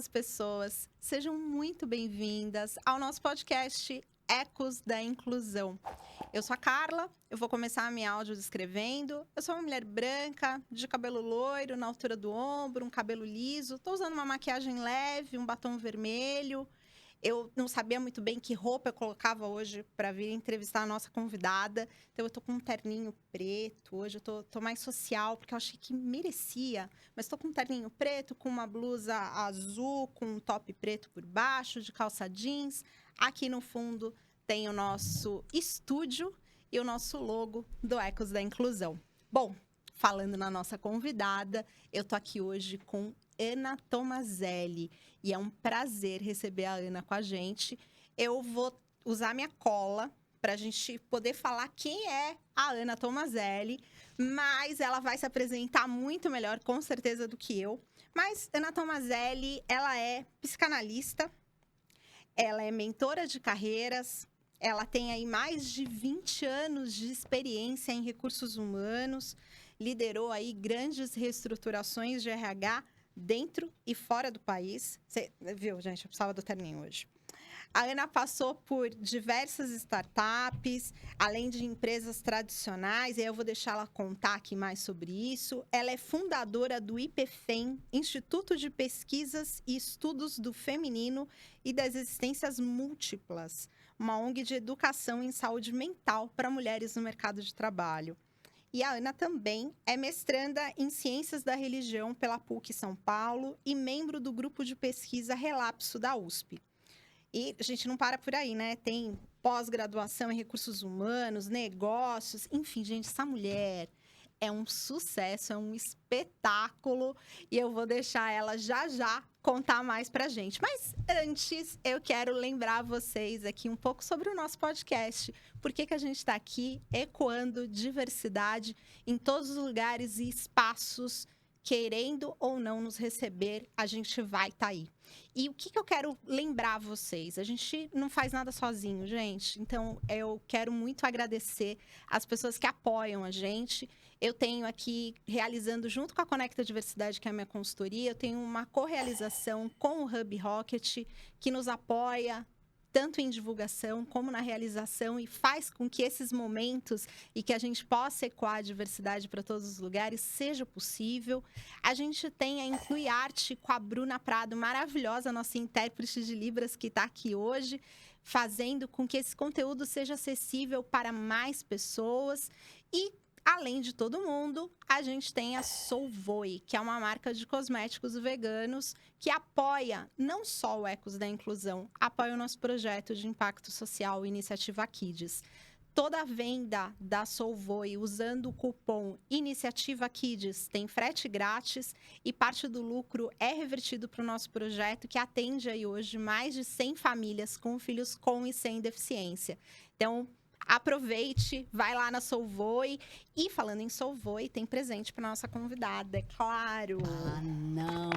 as pessoas, sejam muito bem-vindas ao nosso podcast Ecos da Inclusão. Eu sou a Carla, eu vou começar a minha áudio descrevendo. Eu sou uma mulher branca, de cabelo loiro, na altura do ombro, um cabelo liso. Estou usando uma maquiagem leve, um batom vermelho. Eu não sabia muito bem que roupa eu colocava hoje para vir entrevistar a nossa convidada. Então, eu tô com um terninho preto. Hoje eu tô mais social, porque eu achei que merecia. Mas tô com um terninho preto, com uma blusa azul, com um top preto por baixo, de calça jeans. Aqui no fundo tem o nosso estúdio e o nosso logo do Ecos da Inclusão. Bom, falando na nossa convidada, eu tô aqui hoje com Ana Tomazelli. E é um prazer receber a Ana com a gente. Eu vou usar minha cola para a gente poder falar quem é a Ana Tomazelli, mas ela vai se apresentar muito melhor, com certeza, do que eu. Mas Ana Tomazelli, ela é psicanalista, ela é mentora de carreiras, ela tem aí mais de 20 anos de experiência em recursos humanos, liderou aí grandes reestruturações de RH dentro e fora do país. Você viu, gente? Eu precisava do terninho hoje. A Ana passou por diversas startups, além de empresas tradicionais, e aí eu vou deixar ela contar aqui mais sobre isso. Ela é fundadora do IPFEM, Instituto de Pesquisas e Estudos do Feminino e das Existências Múltiplas, uma ONG de educação em saúde mental para mulheres no mercado de trabalho. E a Ana também é mestranda em Ciências da Religião pela PUC São Paulo e membro do grupo de pesquisa Relapso da USP. E a gente não para por aí, né? Tem pós-graduação em recursos humanos, negócios, enfim, gente, essa mulher é um sucesso, é um espetáculo. E eu vou deixar ela já contar mais pra gente. Mas antes, eu quero lembrar vocês aqui um pouco sobre o nosso podcast. Por que a gente está aqui ecoando diversidade em todos os lugares e espaços, querendo ou não nos receber, a gente vai estar aí. E o que eu quero lembrar vocês? A gente não faz nada sozinho, gente. Então, eu quero muito agradecer as pessoas que apoiam a gente. Eu tenho aqui, realizando junto com a Conecta Diversidade, que é a minha consultoria, eu tenho uma co-realização com o Hub Rocket, que nos apoia tanto em divulgação como na realização e faz com que esses momentos e que a gente possa ecoar a diversidade para todos os lugares seja possível. A gente tem a Inclui Arte com a Bruna Prado, maravilhosa, nossa intérprete de Libras que está aqui hoje, fazendo com que esse conteúdo seja acessível para mais pessoas. E além de todo mundo, a gente tem a Solvoe, que é uma marca de cosméticos veganos que apoia não só o Ecos da Inclusão, apoia o nosso projeto de impacto social Iniciativa Kids. Toda a venda da Solvoe usando o cupom Iniciativa Kids tem frete grátis e parte do lucro é revertido para o nosso projeto que atende aí hoje mais de 100 famílias com filhos com e sem deficiência. Então, aproveite, vai lá na Solvoe. E falando em Solvoe, tem presente para nossa convidada, é claro. Ah, não.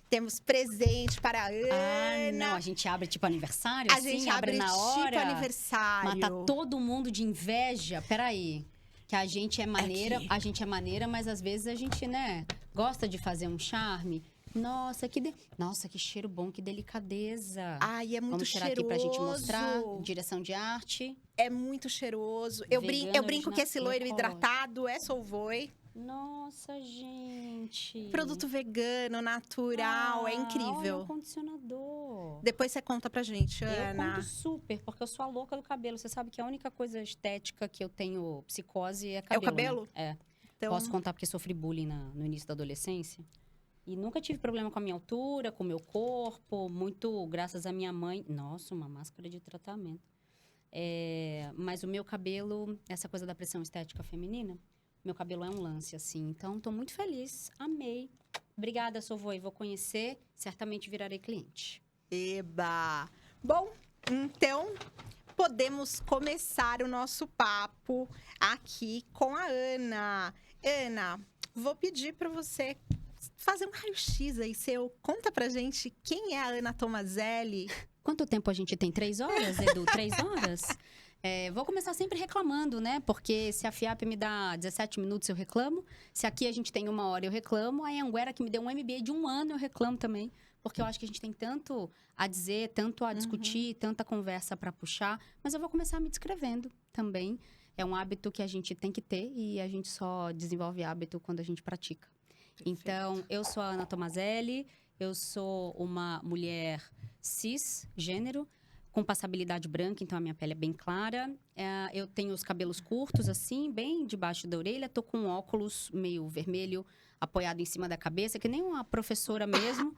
Temos presente para a Ana. Ah, não. A gente abre tipo aniversário, A assim? gente abre na hora? tipo aniversário. Mata todo mundo de inveja. Peraí. Que a gente é maneira, Aqui. a gente é maneira, mas às vezes a gente, né, gosta de fazer um charme. Nossa, Nossa, que cheiro bom, que delicadeza. Ai, é muito Vamos tirar cheiroso. aqui pra gente mostrar. Direção de arte. É muito cheiroso. Eu Vegano, brinco que esse loiro original, hidratado é Solvoe. Nossa, gente. Produto vegano, natural, é incrível. Olha o condicionador. Depois você conta pra gente, Eu Ana. conto super, porque eu sou a louca do cabelo. Você sabe que a única coisa estética que eu tenho psicose é cabelo. É o cabelo? Né? É. Então, Posso contar porque sofri bullying no início da adolescência. E nunca tive problema com a minha altura, com o meu corpo. Muito graças à minha mãe. Nossa, uma máscara de tratamento. Mas o meu cabelo, essa coisa da pressão estética feminina, meu cabelo é um lance, assim. Então, tô muito feliz. Amei. Obrigada, Solvoe. Vou conhecer. Certamente virarei cliente. Eba! Bom, então podemos começar o nosso papo aqui com a Ana. Ana, vou pedir para você fazer um raio-x aí seu. Conta pra gente quem é a Ana Tomazelli. Quanto tempo a gente tem? 3 horas, Edu? 3 horas? Vou começar sempre reclamando, né? Porque se a FIAP me dá 17 minutos, eu reclamo. Se aqui a gente tem 1 hora, eu reclamo. A Anhanguera, que me deu um MBA de 1 ano, eu reclamo também. porque eu acho que a gente tem tanto a dizer, tanto a discutir, tanta conversa para puxar, mas eu vou começar me descrevendo também. É um hábito que a gente tem que ter e a gente só desenvolve hábito quando a gente pratica. Perfeito. Então, eu sou a Ana Tomazelli, eu sou uma mulher cisgênero, com passabilidade branca, então a minha pele é bem clara. Eu tenho os cabelos curtos, assim, bem debaixo da orelha. Tô com um óculos meio vermelho apoiado em cima da cabeça, que nem uma professora mesmo,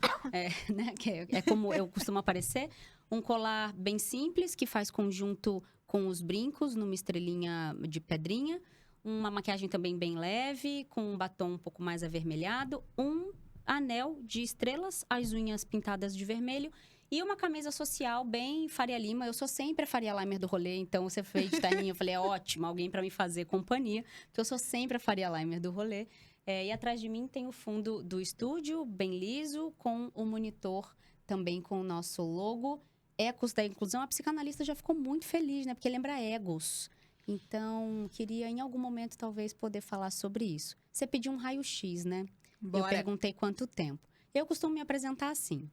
né? Que é como eu costumo aparecer. Um colar bem simples, que faz conjunto com os brincos, numa estrelinha de pedrinha. Uma maquiagem também bem leve, com um batom um pouco mais avermelhado. Um anel de estrelas, as unhas pintadas de vermelho. E uma camisa social bem Faria Lima. Eu sou sempre a Faria Limer do rolê, então você fez, Taininha. Eu falei, é ótimo, alguém para me fazer companhia, porque eu sou sempre a Faria Limer do rolê. E atrás de mim tem o fundo do estúdio, bem liso, com o monitor também com o nosso logo. Ecos da Inclusão. A psicanalista já ficou muito feliz, né? Porque lembra egos. Então, queria em algum momento talvez poder falar sobre isso. Você pediu um raio-x, né? Bora. Eu perguntei quanto tempo. Eu costumo me apresentar assim.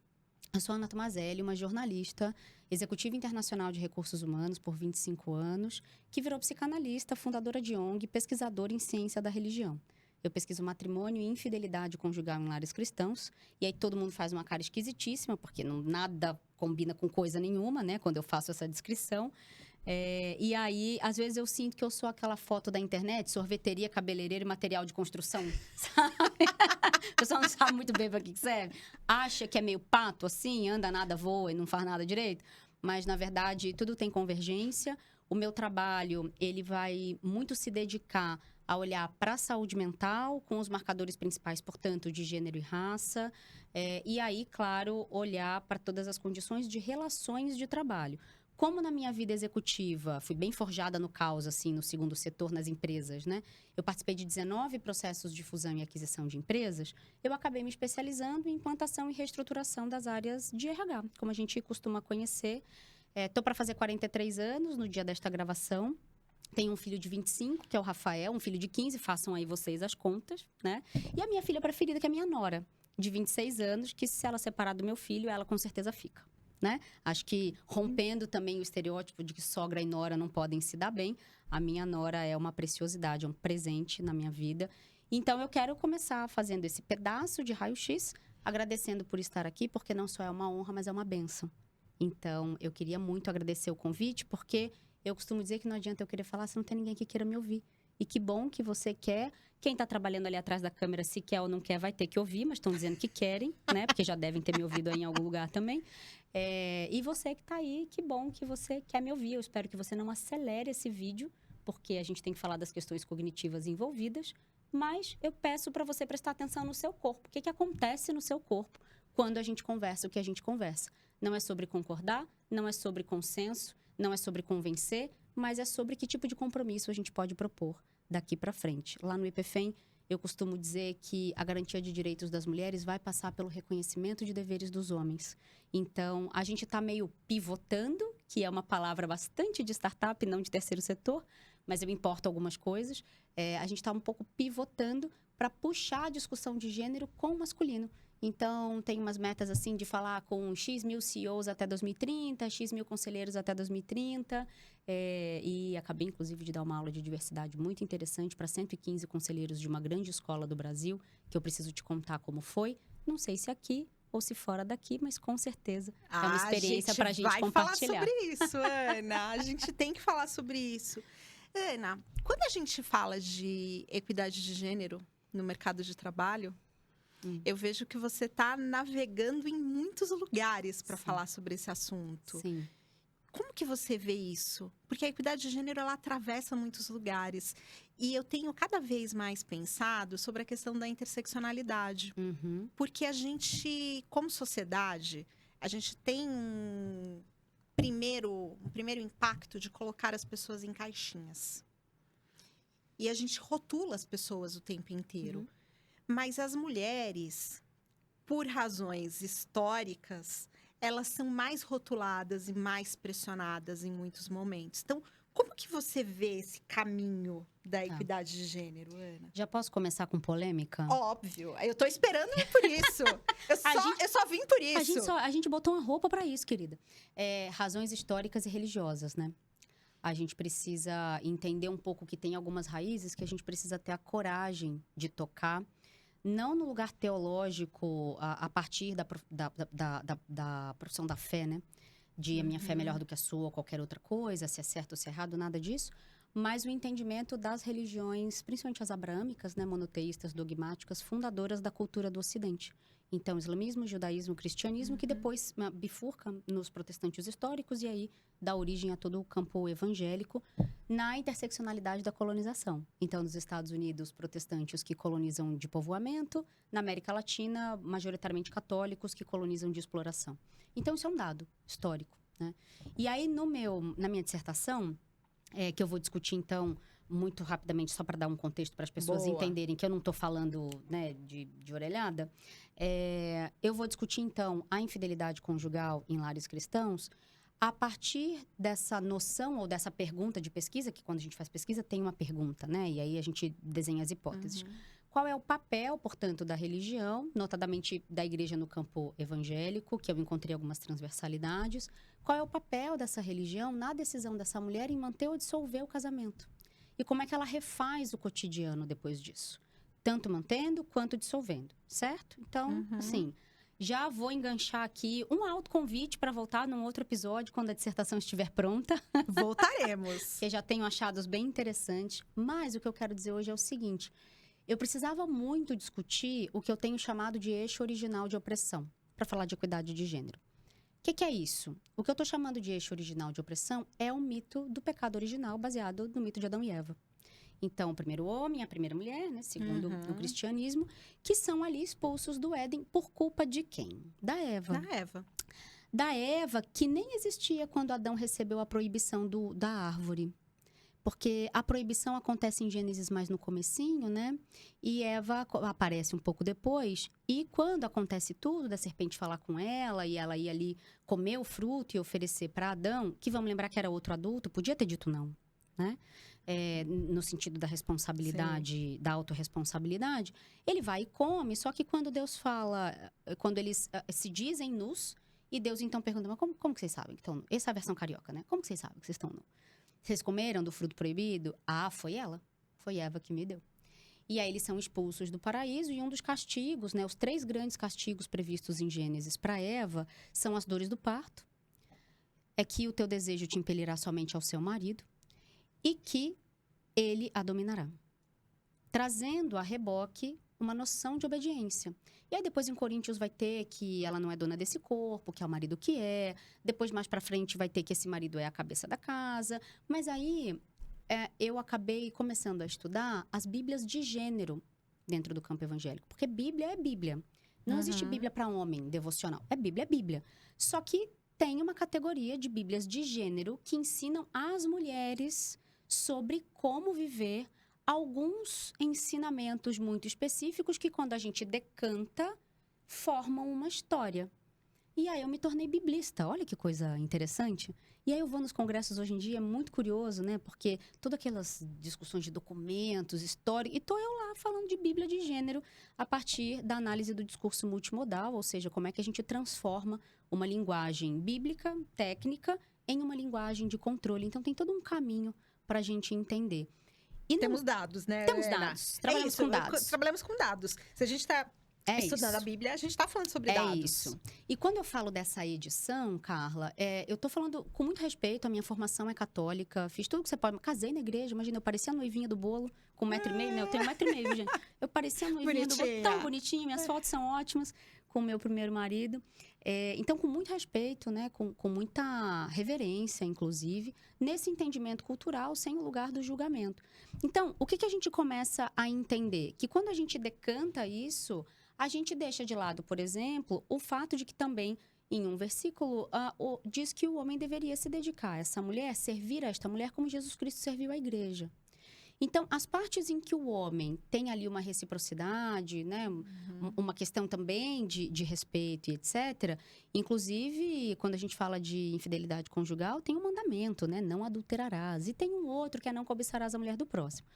Eu sou Ana Tomazelli, uma jornalista, executiva internacional de recursos humanos por 25 anos, que virou psicanalista, fundadora de ONG, pesquisadora em ciência da religião. Eu pesquiso matrimônio e infidelidade conjugal em lares cristãos. E aí todo mundo faz uma cara esquisitíssima, porque nada combina com coisa nenhuma, né? Quando eu faço essa descrição. E aí, às vezes, eu sinto que eu sou aquela foto da internet, sorveteria, cabeleireiro e material de construção, sabe? A pessoa não sabe muito bem para que serve. Acha que é meio pato, assim, anda, nada, voa e não faz nada direito. Mas, na verdade, tudo tem convergência. O meu trabalho, ele vai muito se dedicar a olhar para a saúde mental, com os marcadores principais, portanto, de gênero e raça. E aí, claro, olhar para todas as condições de relações de trabalho. Como na minha vida executiva, fui bem forjada no caos, assim, no segundo setor, nas empresas, né? Eu participei de 19 processos de fusão e aquisição de empresas. Eu acabei me especializando em implantação e reestruturação das áreas de RH, como a gente costuma conhecer. Estou para fazer 43 anos no dia desta gravação. Tenho um filho de 25, que é o Rafael, um filho de 15, façam aí vocês as contas, né? E a minha filha preferida, que é a minha nora, de 26 anos, que se ela separar do meu filho, ela com certeza fica. Né? Acho que rompendo também o estereótipo de que sogra e nora não podem se dar bem, a minha nora é uma preciosidade, é um presente na minha vida. Então, eu quero começar fazendo esse pedaço de raio-x, agradecendo por estar aqui, porque não só é uma honra, mas é uma bênção. Então, eu queria muito agradecer o convite, porque eu costumo dizer que não adianta eu querer falar se não tem ninguém que queira me ouvir. E que bom que você quer. Quem está trabalhando ali atrás da câmera, se quer ou não quer, vai ter que ouvir, mas estão dizendo que querem, né? Porque já devem ter me ouvido aí em algum lugar também. E você que está aí, que bom que você quer me ouvir. Eu espero que você não acelere esse vídeo, porque a gente tem que falar das questões cognitivas envolvidas. Mas eu peço para você prestar atenção no seu corpo. O que acontece no seu corpo quando a gente conversa o que a gente conversa? Não é sobre concordar, não é sobre consenso, não é sobre convencer, mas é sobre que tipo de compromisso a gente pode propor daqui para frente. Lá no IPFEM, eu costumo dizer que a garantia de direitos das mulheres vai passar pelo reconhecimento de deveres dos homens. Então, a gente está meio pivotando, que é uma palavra bastante de startup, não de terceiro setor, mas eu importo algumas coisas. A gente está um pouco pivotando para puxar a discussão de gênero com o masculino. Então, tem umas metas assim de falar com X mil CEOs até 2030, X mil conselheiros até 2030. E acabei, inclusive, de dar uma aula de diversidade muito interessante para 115 conselheiros de uma grande escola do Brasil, que eu preciso te contar como foi. Não sei se aqui ou se fora daqui, mas com certeza é uma experiência para a gente compartilhar. Vai falar sobre isso, Ana. A gente tem que falar sobre isso. Ana, quando a gente fala de equidade de gênero no mercado de trabalho, eu vejo que você está navegando em muitos lugares para falar sobre esse assunto. Sim. Como que você vê isso? Porque a equidade de gênero, ela atravessa muitos lugares. E eu tenho cada vez mais pensado sobre a questão da interseccionalidade. Uhum. Porque a gente, como sociedade, a gente tem um primeiro impacto de colocar as pessoas em caixinhas. E a gente rotula as pessoas o tempo inteiro. Uhum. Mas as mulheres, por razões históricas, elas são mais rotuladas e mais pressionadas em muitos momentos. Então, Como que você vê esse caminho da equidade de gênero, Ana? Já posso começar com polêmica? Óbvio. Eu tô esperando por isso. Eu só vim por isso. A gente botou uma roupa para isso, querida. Razões históricas e religiosas, né? A gente precisa entender um pouco que tem algumas raízes que a gente precisa ter a coragem de tocar, não no lugar teológico, a partir da profissão da fé, né? De a minha fé é melhor do que a sua ou qualquer outra coisa, se é certo ou se é errado, nada disso. Mas o entendimento das religiões, principalmente as abrâmicas, né, monoteístas, dogmáticas, fundadoras da cultura do Ocidente. Então, islamismo, judaísmo, cristianismo, que depois bifurca nos protestantes históricos e aí dá origem a todo o campo evangélico na interseccionalidade da colonização. Então, nos Estados Unidos, protestantes que colonizam de povoamento, na América Latina, majoritariamente católicos que colonizam de exploração. Então, isso é um dado histórico, né? E aí, na minha dissertação, que eu vou discutir, então, muito rapidamente, só para dar um contexto para as pessoas entenderem que eu não estou falando, né, de orelhada, eu vou discutir, então, a infidelidade conjugal em lares cristãos a partir dessa noção ou dessa pergunta de pesquisa, que quando a gente faz pesquisa tem uma pergunta, né? E aí a gente desenha as hipóteses. Qual é o papel, portanto, da religião, notadamente da igreja no campo evangélico, que eu encontrei algumas transversalidades. Qual é o papel dessa religião na decisão dessa mulher em manter ou dissolver o casamento? E como é que ela refaz o cotidiano depois disso? Tanto mantendo quanto dissolvendo, certo? Então, assim, já vou enganchar aqui um autoconvite para voltar num outro episódio, quando a dissertação estiver pronta. Voltaremos. Que já tenho achados bem interessantes. Mas o que eu quero dizer hoje é o seguinte: eu precisava muito discutir o que eu tenho chamado de eixo original de opressão, para falar de equidade de gênero. O que é isso? O que eu estou chamando de eixo original de opressão é o mito do pecado original, baseado no mito de Adão e Eva. Então, o primeiro homem e a primeira mulher, né, segundo o cristianismo, que são ali expulsos do Éden por culpa de quem? Da Eva. Da Eva. Da Eva, que nem existia quando Adão recebeu a proibição da árvore. Porque a proibição acontece em Gênesis mais no comecinho, né? E Eva aparece um pouco depois. E quando acontece tudo, da serpente falar com ela, e ela ir ali comer o fruto e oferecer para Adão, que vamos lembrar que era outro adulto, podia ter dito não, né? No sentido da responsabilidade, da autorresponsabilidade, ele vai e come. Só que quando Deus fala, quando eles se dizem nus, e Deus então pergunta, mas como que vocês sabem que estão nu? Essa é a versão carioca, né? Como que vocês sabem que vocês estão nu? Vocês comeram do fruto proibido? Ah, foi ela. Foi Eva que me deu. E aí eles são expulsos do paraíso e um dos castigos, né, os 3 grandes castigos previstos em Gênesis para Eva são as dores do parto, é que o teu desejo te impelirá somente ao seu marido e que ele a dominará. Trazendo a reboque uma noção de obediência. E aí depois em Coríntios vai ter que ela não é dona desse corpo, que é o marido que é. Depois mais pra frente vai ter que esse marido é a cabeça da casa. Mas aí eu acabei começando a estudar as bíblias de gênero dentro do campo evangélico. Porque Bíblia é Bíblia. Não existe Bíblia para homem devocional. É Bíblia. Só que tem uma categoria de bíblias de gênero que ensinam às mulheres sobre como viver alguns ensinamentos muito específicos que, quando a gente decanta, formam uma história. E aí eu me tornei biblista. Olha que coisa interessante. E aí eu vou nos congressos hoje em dia, é muito curioso, né? Porque todas aquelas discussões de documentos, história... E tô eu lá falando de Bíblia de gênero a partir da análise do discurso multimodal, ou seja, como é que a gente transforma uma linguagem bíblica, técnica, em uma linguagem de controle. Então tem todo um caminho para a gente entender. E temos dados, né? Temos dados. Trabalhamos com dados. Trabalhamos com dados. Se a gente está estudando a Bíblia, a gente está falando sobre dados. Isso. E quando eu falo dessa edição, Carla, eu estou falando com muito respeito. A minha formação é católica. Fiz tudo que você pode. Casei na igreja. Imagina, eu parecia a noivinha do bolo, com 1,5 m, né? Eu tenho 1,5 m, gente. Eu parecia a noivinha do bolo, tão bonitinha. Minhas fotos são ótimas com o meu primeiro marido. Então, com muito respeito, né? Com muita reverência, inclusive, nesse entendimento cultural, sem o lugar do julgamento. Então, o que a gente começa a entender? Que quando a gente decanta isso, a gente deixa de lado, por exemplo, o fato de que também, em um versículo, diz que o homem deveria se dedicar a essa mulher, servir a esta mulher como Jesus Cristo serviu a igreja. Então, as partes em que o homem tem ali uma reciprocidade, né? Uma questão também de respeito e etc. Inclusive, quando a gente fala de infidelidade conjugal, tem um mandamento, né? Não adulterarás. E tem um outro que é não cobiçarás a mulher do próximo.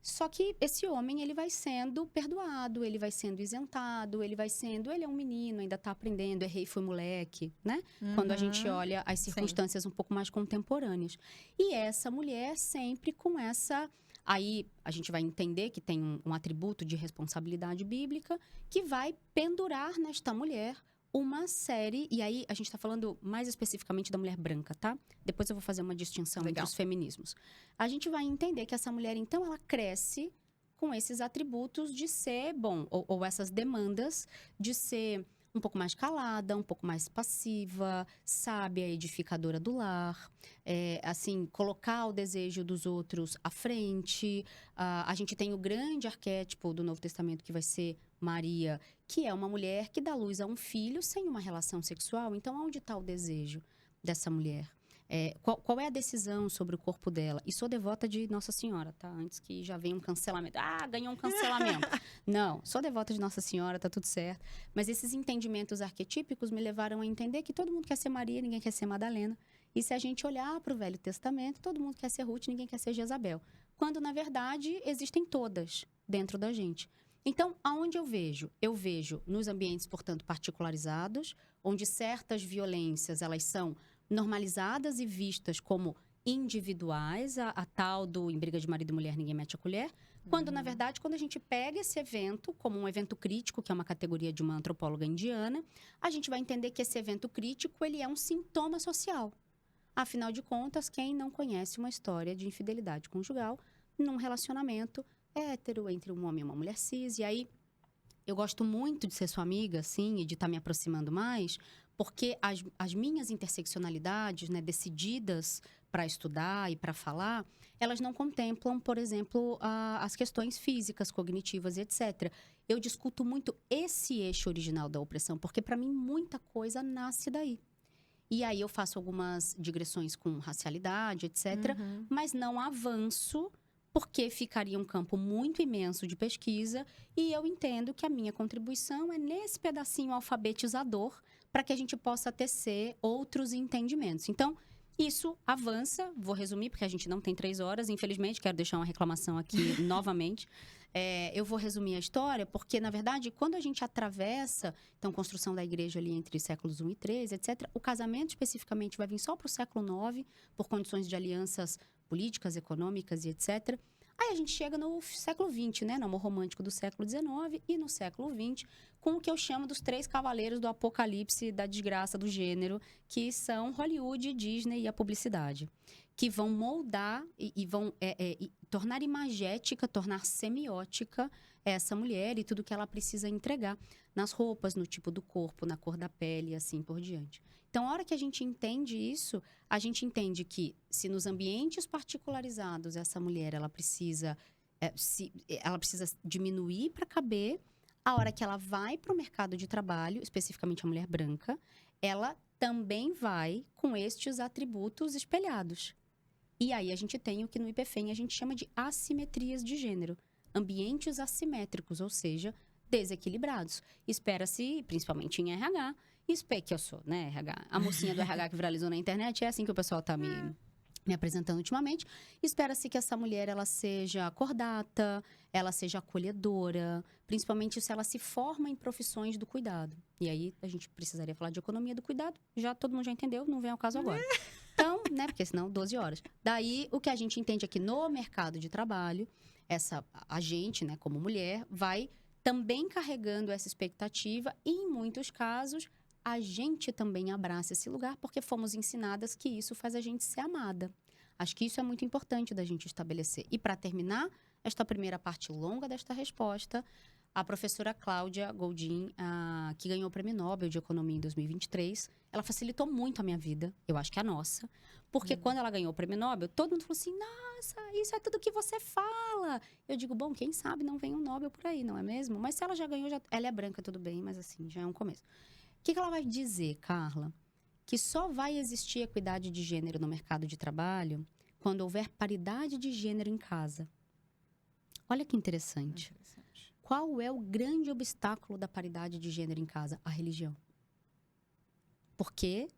Só que esse homem, ele vai sendo perdoado, ele vai sendo isentado, ele é um menino, ainda está aprendendo, errei, fui moleque, né? Quando a gente olha as circunstâncias um pouco mais contemporâneas. E essa mulher sempre com essa... Aí a gente vai entender que tem um atributo de responsabilidade bíblica que vai pendurar nesta mulher uma série... E aí a gente está falando mais especificamente da mulher branca, tá? Depois eu vou fazer uma distinção entre os feminismos. A gente vai entender que essa mulher, então, ela cresce com esses atributos de ser, bom, ou essas demandas de ser um pouco mais calada, um pouco mais passiva, sábia, edificadora do lar, assim, colocar o desejo dos outros à frente. A gente tem o grande arquétipo do Novo Testamento, que vai ser Maria, que é uma mulher que dá luz a um filho sem uma relação sexual. Então, onde está o desejo dessa mulher? Qual é a decisão sobre o corpo dela? E sou devota de Nossa Senhora, tá? Antes que já venha um cancelamento. Ah, ganhou um cancelamento. Não, sou devota de Nossa Senhora, tá tudo certo. Mas esses entendimentos arquetípicos me levaram a entender que todo mundo quer ser Maria, ninguém quer ser Madalena. E se a gente olhar para o Velho Testamento, todo mundo quer ser Ruth, ninguém quer ser Jezabel. Quando, na verdade, existem todas dentro da gente. Então, aonde eu vejo? Eu vejo nos ambientes, portanto, particularizados, onde certas violências, elas são normalizadas e vistas como individuais, a tal do em briga de marido e mulher ninguém mete a colher, quando, na verdade, quando a gente pega esse evento como um evento crítico, que é uma categoria de uma antropóloga indiana, a gente vai entender que esse evento crítico, ele é um sintoma social. Afinal de contas, quem não conhece uma história de infidelidade conjugal num relacionamento hétero entre um homem e uma mulher cis? E aí, eu gosto muito de ser sua amiga, assim, e de estar me aproximando mais, porque as minhas interseccionalidades, né, decididas para estudar e para falar, elas não contemplam, por exemplo, as questões físicas, cognitivas e etc. Eu discuto muito esse eixo original da opressão, porque para mim muita coisa nasce daí. E aí eu faço algumas digressões com racialidade, etc., mas não avanço, porque ficaria um campo muito imenso de pesquisa, e eu entendo que a minha contribuição é nesse pedacinho alfabetizador para que a gente possa tecer outros entendimentos. Então, isso avança, vou resumir, porque a gente não tem 3 horas, infelizmente, quero deixar uma reclamação aqui novamente. Eu vou resumir a história, porque, na verdade, quando a gente atravessa, então, construção da igreja ali entre séculos I e III, etc., o casamento, especificamente, vai vir só para o século IX, por condições de alianças políticas, econômicas e etc. Aí a gente chega no século XX, né? No amor romântico do século XIX e no século XX, com o que eu chamo dos 3 cavaleiros do apocalipse da desgraça do gênero, que são Hollywood, Disney e a publicidade, que vão moldar e vão tornar imagética, tornar semiótica essa mulher e tudo que ela precisa entregar nas roupas, no tipo do corpo, na cor da pele e assim por diante. Então, a hora que a gente entende isso, a gente entende que se nos ambientes particularizados essa mulher ela precisa diminuir para caber, a hora que ela vai para o mercado de trabalho, especificamente a mulher branca, ela também vai com estes atributos espelhados. E aí a gente tem o que no IPFEM a gente chama de assimetrias de gênero. Ambientes assimétricos, ou seja, desequilibrados. Espera-se, principalmente em RH, que eu sou, né, RH. A mocinha do RH que viralizou na internet, é assim que o pessoal tá me apresentando ultimamente. Espera-se que essa mulher, ela seja cordata, ela seja acolhedora, principalmente se ela se forma em profissões do cuidado. E aí, a gente precisaria falar de economia do cuidado. Todo mundo já entendeu, não vem ao caso agora. Então, né, porque senão 12 horas. Daí, o que a gente entende é que no mercado de trabalho, a gente, né, como mulher, vai também carregando essa expectativa e, em muitos casos, a gente também abraça esse lugar porque fomos ensinadas que isso faz a gente ser amada. Acho que isso é muito importante da gente estabelecer. E para terminar esta primeira parte longa desta resposta, a professora Cláudia Goldin, que ganhou o Prêmio Nobel de Economia em 2023, ela facilitou muito a minha vida, eu acho que a nossa, porque quando ela ganhou o Prêmio Nobel, todo mundo falou assim, nossa, isso é tudo que você fala. Eu digo, bom, quem sabe não vem um Nobel por aí, não é mesmo? Mas se ela já ganhou, ela é branca, tudo bem, mas assim, já é um começo. O que ela vai dizer, Carla? Que só vai existir equidade de gênero no mercado de trabalho quando houver paridade de gênero em casa. Olha que interessante. Qual é o grande obstáculo da paridade de gênero em casa? A religião. Porque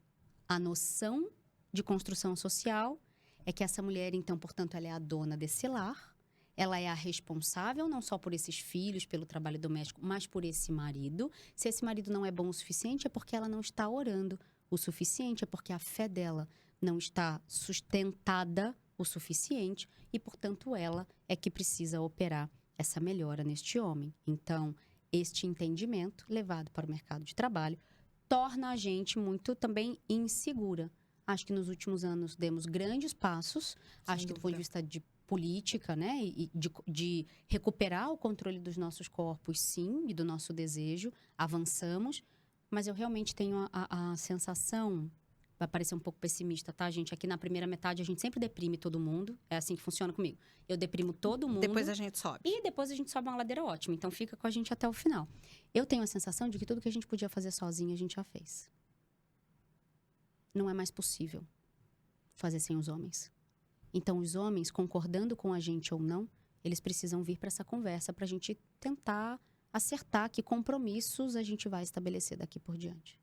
a noção de construção social é que essa mulher, então, portanto, ela é a dona desse lar, ela é a responsável não só por esses filhos, pelo trabalho doméstico, mas por esse marido. Se esse marido não é bom o suficiente, é porque ela não está orando o suficiente, é porque a fé dela não está sustentada o suficiente e, portanto, ela é que precisa operar essa melhora neste homem. Então, este entendimento levado para o mercado de trabalho torna a gente muito também insegura. Acho que nos últimos anos demos grandes passos. Acho que do ponto de vista de política, né, e de recuperar o controle dos nossos corpos, sim, e do nosso desejo, avançamos. Mas eu realmente tenho a sensação, vai parecer um pouco pessimista, tá, gente? Aqui na primeira metade a gente sempre deprime todo mundo. É assim que funciona comigo. Eu deprimo todo mundo. Depois a gente sobe. E depois a gente sobe uma ladeira ótima. Então fica com a gente até o final. Eu tenho a sensação de que tudo que a gente podia fazer sozinha, a gente já fez. Não é mais possível fazer sem os homens. Então, os homens, concordando com a gente ou não, eles precisam vir para essa conversa para a gente tentar acertar que compromissos a gente vai estabelecer daqui por diante.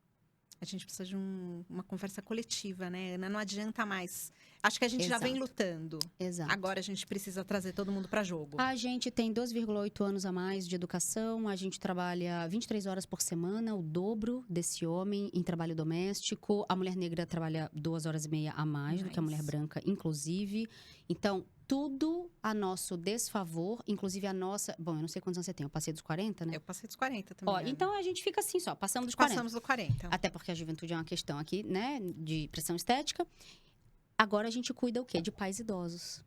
A gente precisa de uma conversa coletiva, né, Ana? Não adianta mais. Acho que a gente já vem lutando. Exato. Agora a gente precisa trazer todo mundo para jogo. A gente tem 2,8 anos a mais de educação. A gente trabalha 23 horas por semana, o dobro desse homem em trabalho doméstico. A mulher negra trabalha 2 horas e meia a mais do que a mulher branca, inclusive. Então, tudo a nosso desfavor, inclusive a nossa... Bom, eu não sei quantos anos você tem, eu passei dos 40, né? Eu passei dos 40 também. Ó, então a gente fica assim só, passamos dos 40. Passamos dos 40. Até porque a juventude é uma questão aqui, né, de pressão estética. Agora a gente cuida o quê? De pais idosos,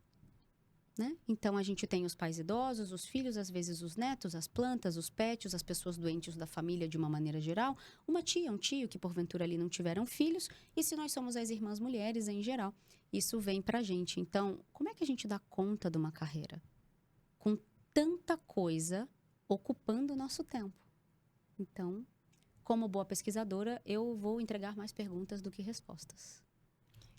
né? Então a gente tem os pais idosos, os filhos, às vezes os netos, as plantas, os pets, as pessoas doentes da família de uma maneira geral. Uma tia, um tio que porventura ali não tiveram filhos. E se nós somos as irmãs mulheres em geral, isso vem pra gente. Então, como é que a gente dá conta de uma carreira? Com tanta coisa ocupando o nosso tempo. Então, como boa pesquisadora, eu vou entregar mais perguntas do que respostas.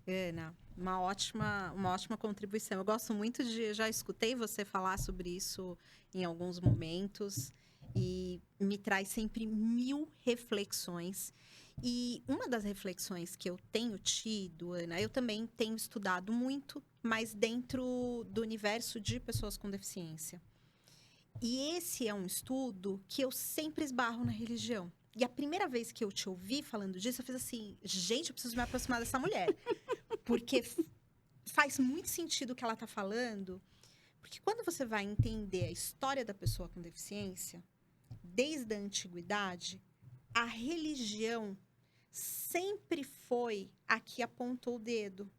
Ana, uma ótima contribuição. Eu gosto muito já escutei você falar sobre isso em alguns momentos e me traz sempre 1000 reflexões. E uma das reflexões que eu tenho tido, Ana, eu também tenho estudado muito, mas dentro do universo de pessoas com deficiência. E esse é um estudo que eu sempre esbarro na religião. E a primeira vez que eu te ouvi falando disso, eu fiz assim, gente, eu preciso me aproximar dessa mulher. Porque faz muito sentido o que ela está falando. Porque quando você vai entender a história da pessoa com deficiência, desde a antiguidade, a religião sempre foi a que apontou o dedo.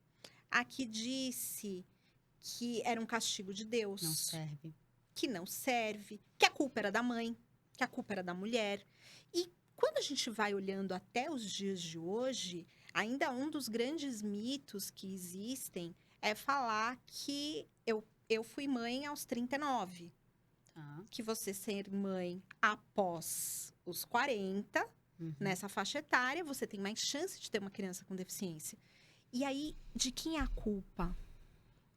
A que disse que era um castigo de Deus. Não serve. Que não serve. Que a culpa era da mãe. Que a culpa era da mulher. E quando a gente vai olhando até os dias de hoje, ainda um dos grandes mitos que existem é falar que eu fui mãe aos 39. Tá. Que você ser mãe após os 40, nessa faixa etária, você tem mais chance de ter uma criança com deficiência. E aí, de quem é a culpa?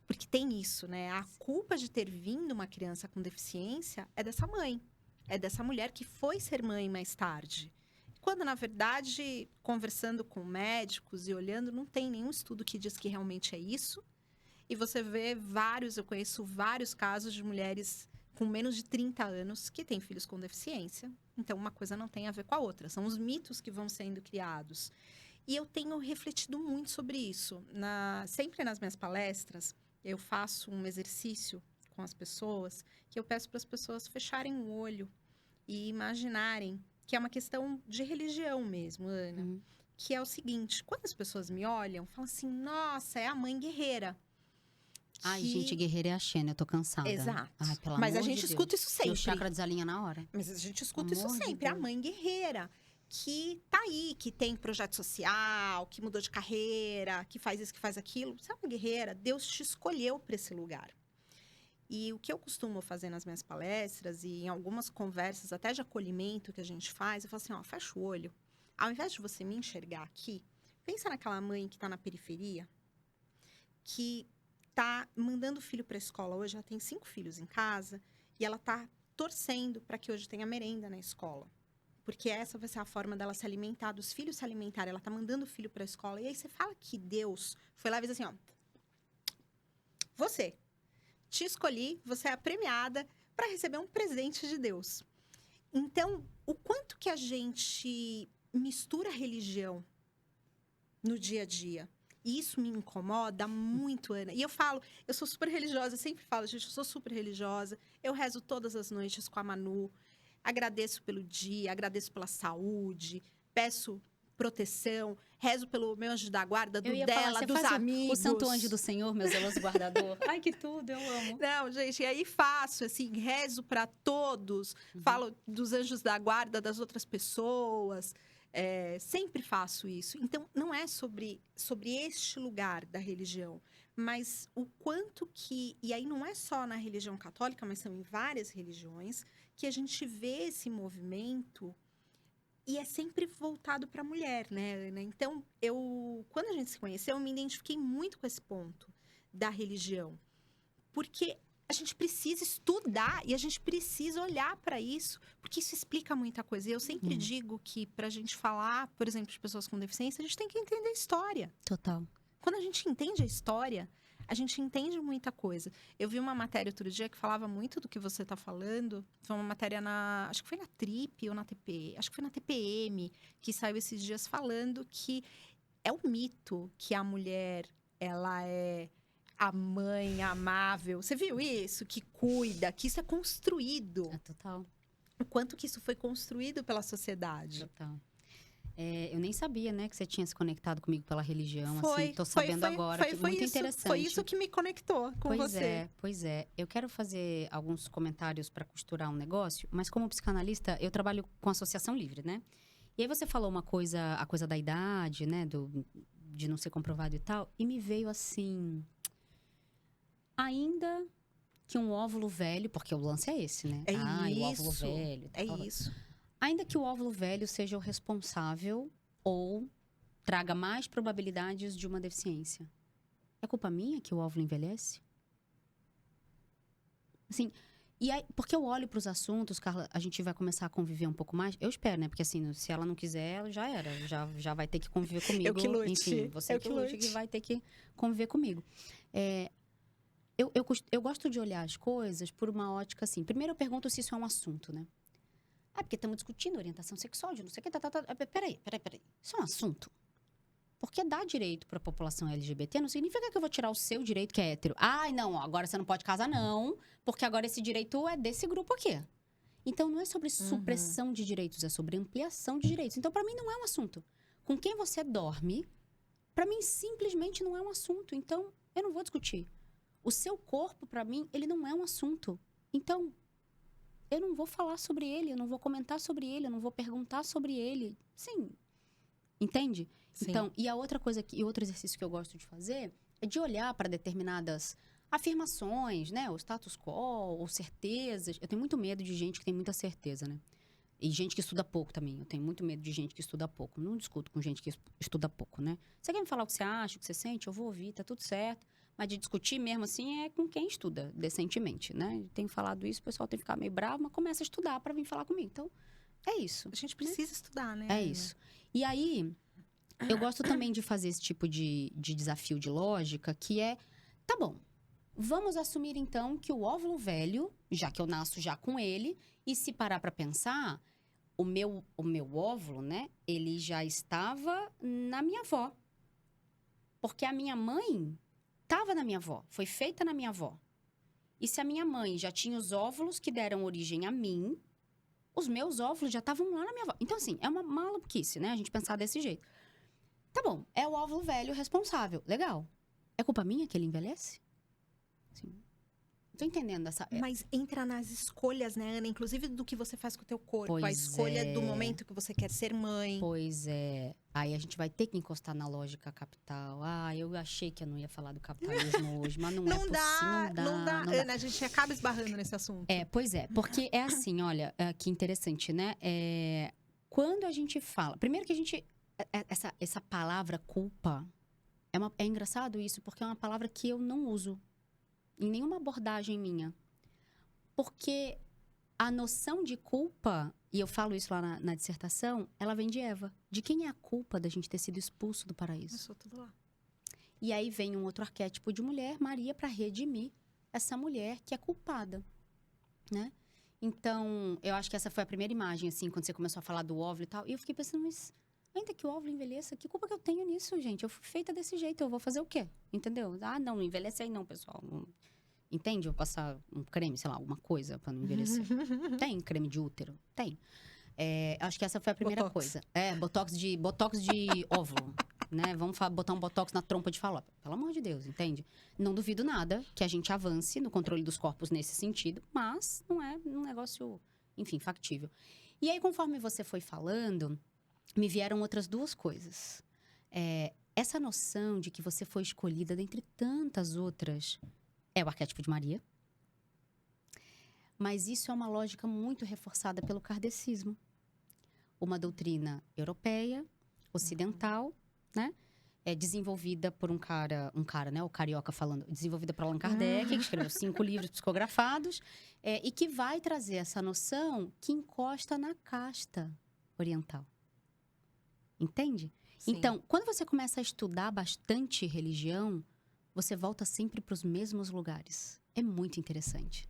Porque tem isso, né? A culpa de ter vindo uma criança com deficiência é dessa mãe. É dessa mulher que foi ser mãe mais tarde. Quando, na verdade, conversando com médicos e olhando, não tem nenhum estudo que diz que realmente é isso. E você vê eu conheço vários casos de mulheres com menos de 30 anos que têm filhos com deficiência. Então, uma coisa não tem a ver com a outra. São os mitos que vão sendo criados. E eu tenho refletido muito sobre isso. Sempre nas minhas palestras, eu faço um exercício com as pessoas que eu peço para as pessoas fecharem o olho e imaginarem que é uma questão de religião mesmo, Ana. Que é o seguinte, quando as pessoas me olham, falam assim, nossa, é a mãe guerreira. Ai, gente, guerreira é a Xena, eu tô cansada. Exato. Ai, pelo Mas amor a gente de escuta Deus. isso sempre. E o chakra desalinha na hora. Mas a gente escuta isso Amor de sempre. A Deus. mãe guerreira, que tá aí, que tem projeto social, que mudou de carreira, que faz isso, que faz aquilo. Você é uma guerreira, Deus te escolheu para esse lugar. E o que eu costumo fazer nas minhas palestras e em algumas conversas, até de acolhimento que a gente faz, eu falo assim, ó, fecha o olho. Ao invés de você me enxergar aqui, pensa naquela mãe que tá na periferia, que tá mandando o filho para a escola hoje, ela tem 5 filhos em casa, E ela tá torcendo para que hoje tenha merenda na escola. Porque essa vai ser a forma dela se alimentar, dos filhos se alimentarem. Ela tá mandando o filho para a escola. E aí você fala que Deus foi lá e diz assim, ó. Você, te escolhi, você é a premiada para receber um presente de Deus. Então, o quanto que a gente mistura religião no dia a dia. E isso me incomoda muito, Ana. E eu falo, eu sou super religiosa, eu sempre falo, gente, eu sou super religiosa. Eu rezo todas as noites com a Manu. Agradeço pelo dia, agradeço pela saúde, peço proteção, rezo pelo meu anjo da guarda, do dela, dos amigos. O santo anjo do Senhor, meu zeloso guardador. Ai, que tudo, eu amo. Não, gente, e aí faço, assim, rezo para todos, falo dos anjos da guarda das outras pessoas. Sempre faço isso. Então, não é sobre este lugar da religião, mas o quanto que... E aí não é só na religião católica, mas são em várias religiões, que a gente vê esse movimento e é sempre voltado para a mulher, né, Ana? Então, quando a gente se conheceu, eu me identifiquei muito com esse ponto da religião. Porque a gente precisa estudar e a gente precisa olhar para isso, porque isso explica muita coisa. E eu sempre digo que para a gente falar, por exemplo, de pessoas com deficiência, a gente tem que entender a história. Total. Quando a gente entende a história, a gente entende muita coisa. Eu vi uma matéria outro dia que falava muito do que você está falando. Foi uma matéria acho que foi na Trip ou na TP, acho que foi na TPM, que saiu esses dias falando que é um mito que a mulher, ela é a mãe amável. Você viu isso? Que cuida, que isso é construído. Total. O quanto que isso foi construído pela sociedade. Total. Eu nem sabia, né, que você tinha se conectado comigo pela religião, assim. Tô sabendo agora. Muito interessante. Foi isso que me conectou com você. Pois é. Eu quero fazer alguns comentários para costurar um negócio, mas como psicanalista, eu trabalho com associação livre, né? E aí você falou a coisa da idade, né, de não ser comprovado e tal, e me veio assim... Ainda que um óvulo velho, porque o lance é esse, né? O óvulo velho. Isso. Ainda que o óvulo velho seja o responsável ou traga mais probabilidades de uma deficiência. É culpa minha que o óvulo envelhece? Assim, e aí, porque eu olho para os assuntos, Carla, a gente vai começar a conviver um pouco mais. Eu espero, né? Porque assim, se ela não quiser, ela já era. Já vai ter que conviver comigo. Eu que lute. Enfim, você que lute que vai ter que conviver comigo. Eu gosto de olhar as coisas por uma ótica assim. Primeiro eu pergunto se isso é um assunto, né? Porque estamos discutindo orientação sexual, de não sei o que, Peraí. Isso é um assunto? Porque dar direito para a população LGBT não significa que eu vou tirar o seu direito, que é hétero. Não, agora você não pode casar, não. Porque agora esse direito é desse grupo aqui. Então, não é sobre supressão de direitos, é sobre ampliação de direitos. Então, para mim, não é um assunto. Com quem você dorme, para mim, simplesmente não é um assunto. Então, eu não vou discutir. O seu corpo, para mim, ele não é um assunto. Então, eu não vou falar sobre ele, eu não vou comentar sobre ele, eu não vou perguntar sobre ele. Sim. Entende? Sim. Então, e a outra coisa, e outro exercício que eu gosto de fazer é de olhar para determinadas afirmações, né? O status quo, ou certezas. Eu tenho muito medo de gente que tem muita certeza, né? E gente que estuda pouco também. Eu tenho muito medo de gente que estuda pouco. Não discuto com gente que estuda pouco, né? Você quer me falar o que você acha, o que você sente? Eu vou ouvir, tá tudo certo. Mas de discutir mesmo assim é com quem estuda decentemente, né? Tenho falado isso, o pessoal tem que ficar meio bravo, mas começa a estudar para vir falar comigo. Então, é isso. A gente precisa estudar, né? É isso. E aí, eu gosto também de fazer esse tipo de desafio de lógica, que é, tá bom, vamos assumir então que o óvulo velho, já que eu nasço já com ele, e se parar para pensar, o meu óvulo, né, ele já estava na minha avó. Porque a minha mãe estava na minha avó, foi feita na minha avó. E se a minha mãe já tinha os óvulos que deram origem a mim, os meus óvulos já estavam lá na minha avó. Então, assim, é uma maluquice, né? A gente pensar desse jeito. Tá bom, é o óvulo velho responsável. Legal. É culpa minha que ele envelhece? Sim. Tô entendendo essa... Mas entra nas escolhas, né, Ana? Inclusive do que você faz com o teu corpo. Pois a escolha do momento que você quer ser mãe. Pois é. Aí a gente vai ter que encostar na lógica capital. Eu achei que eu não ia falar do capitalismo hoje, mas não é possível. Não dá. Ana, a gente acaba esbarrando nesse assunto. Pois é. Porque é assim, olha, que interessante, né? Quando a gente fala... Primeiro que a gente... Essa palavra culpa... É engraçado isso, porque é uma palavra que eu não uso em nenhuma abordagem minha. Porque a noção de culpa, e eu falo isso lá na dissertação, ela vem de Eva. De quem é a culpa da gente ter sido expulso do paraíso? Começou tudo lá. E aí vem um outro arquétipo de mulher, Maria, para redimir essa mulher que é culpada, né? Então, eu acho que essa foi a primeira imagem, assim, quando você começou a falar do óvulo e tal. E eu fiquei pensando, mas ainda que o óvulo envelheça, que culpa que eu tenho nisso, gente? Eu fui feita desse jeito, eu vou fazer o quê? Entendeu? Ah, não envelhece aí não, pessoal. Entende? Eu vou passar um creme, sei lá, alguma coisa pra não envelhecer. Tem creme de útero? Tem. Acho que essa foi a primeira coisa. Botox de óvulo. Né? Vamos botar um botox na trompa de falópio. Pelo amor de Deus, entende? Não duvido nada que a gente avance no controle dos corpos nesse sentido, mas não é um negócio, enfim, factível. E aí, conforme você foi falando, me vieram outras duas coisas. Essa noção de que você foi escolhida dentre tantas outras é o arquétipo de Maria. Mas isso é uma lógica muito reforçada pelo kardecismo. Uma doutrina europeia, ocidental, né? Desenvolvida por um cara, né? O carioca falando, desenvolvida por Allan Kardec, que escreveu 5 livros psicografados, e que vai trazer essa noção que encosta na casta oriental. Entende? Sim. Então, quando você começa a estudar bastante religião, você volta sempre para os mesmos lugares. É muito interessante.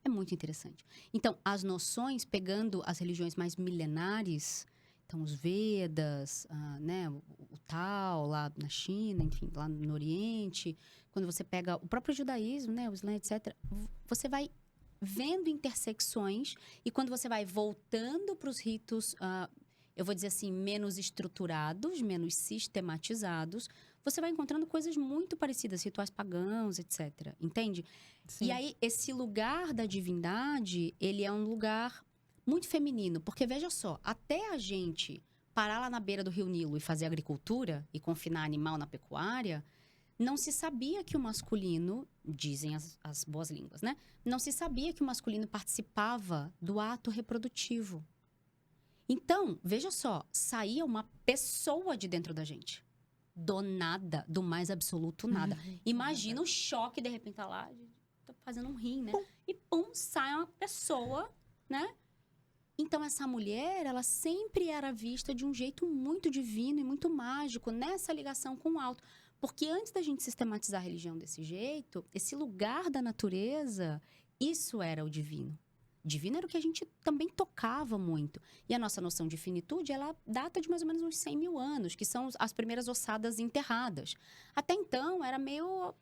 É muito interessante. Então, as noções, pegando as religiões mais milenares, então os Vedas, né, o Tao lá na China, enfim, lá no Oriente, quando você pega o próprio judaísmo, né, o Islã, etc., você vai vendo intersecções e quando você vai voltando para os ritos, eu vou dizer assim, menos estruturados, menos sistematizados, você vai encontrando coisas muito parecidas, rituais pagãos, etc. Entende? Sim. E aí, esse lugar da divindade, ele é um lugar muito feminino. Porque, veja só, até a gente parar lá na beira do Rio Nilo e fazer agricultura e confinar animal na pecuária, não se sabia que o masculino, dizem as boas línguas, né? Não se sabia que o masculino participava do ato reprodutivo. Então, veja só, saía uma pessoa de dentro da gente. Do nada, do mais absoluto nada. Imagina o choque, de repente, tá lá, tá fazendo um rim, né? E pum, sai uma pessoa, né? Então, essa mulher, ela sempre era vista de um jeito muito divino e muito mágico, nessa ligação com o alto. Porque antes da gente sistematizar a religião desse jeito, esse lugar da natureza, isso era o divino. Divino era o que a gente também tocava muito. E a nossa noção de finitude, ela data de mais ou menos uns 100 mil anos, que são as primeiras ossadas enterradas. Até então, era meio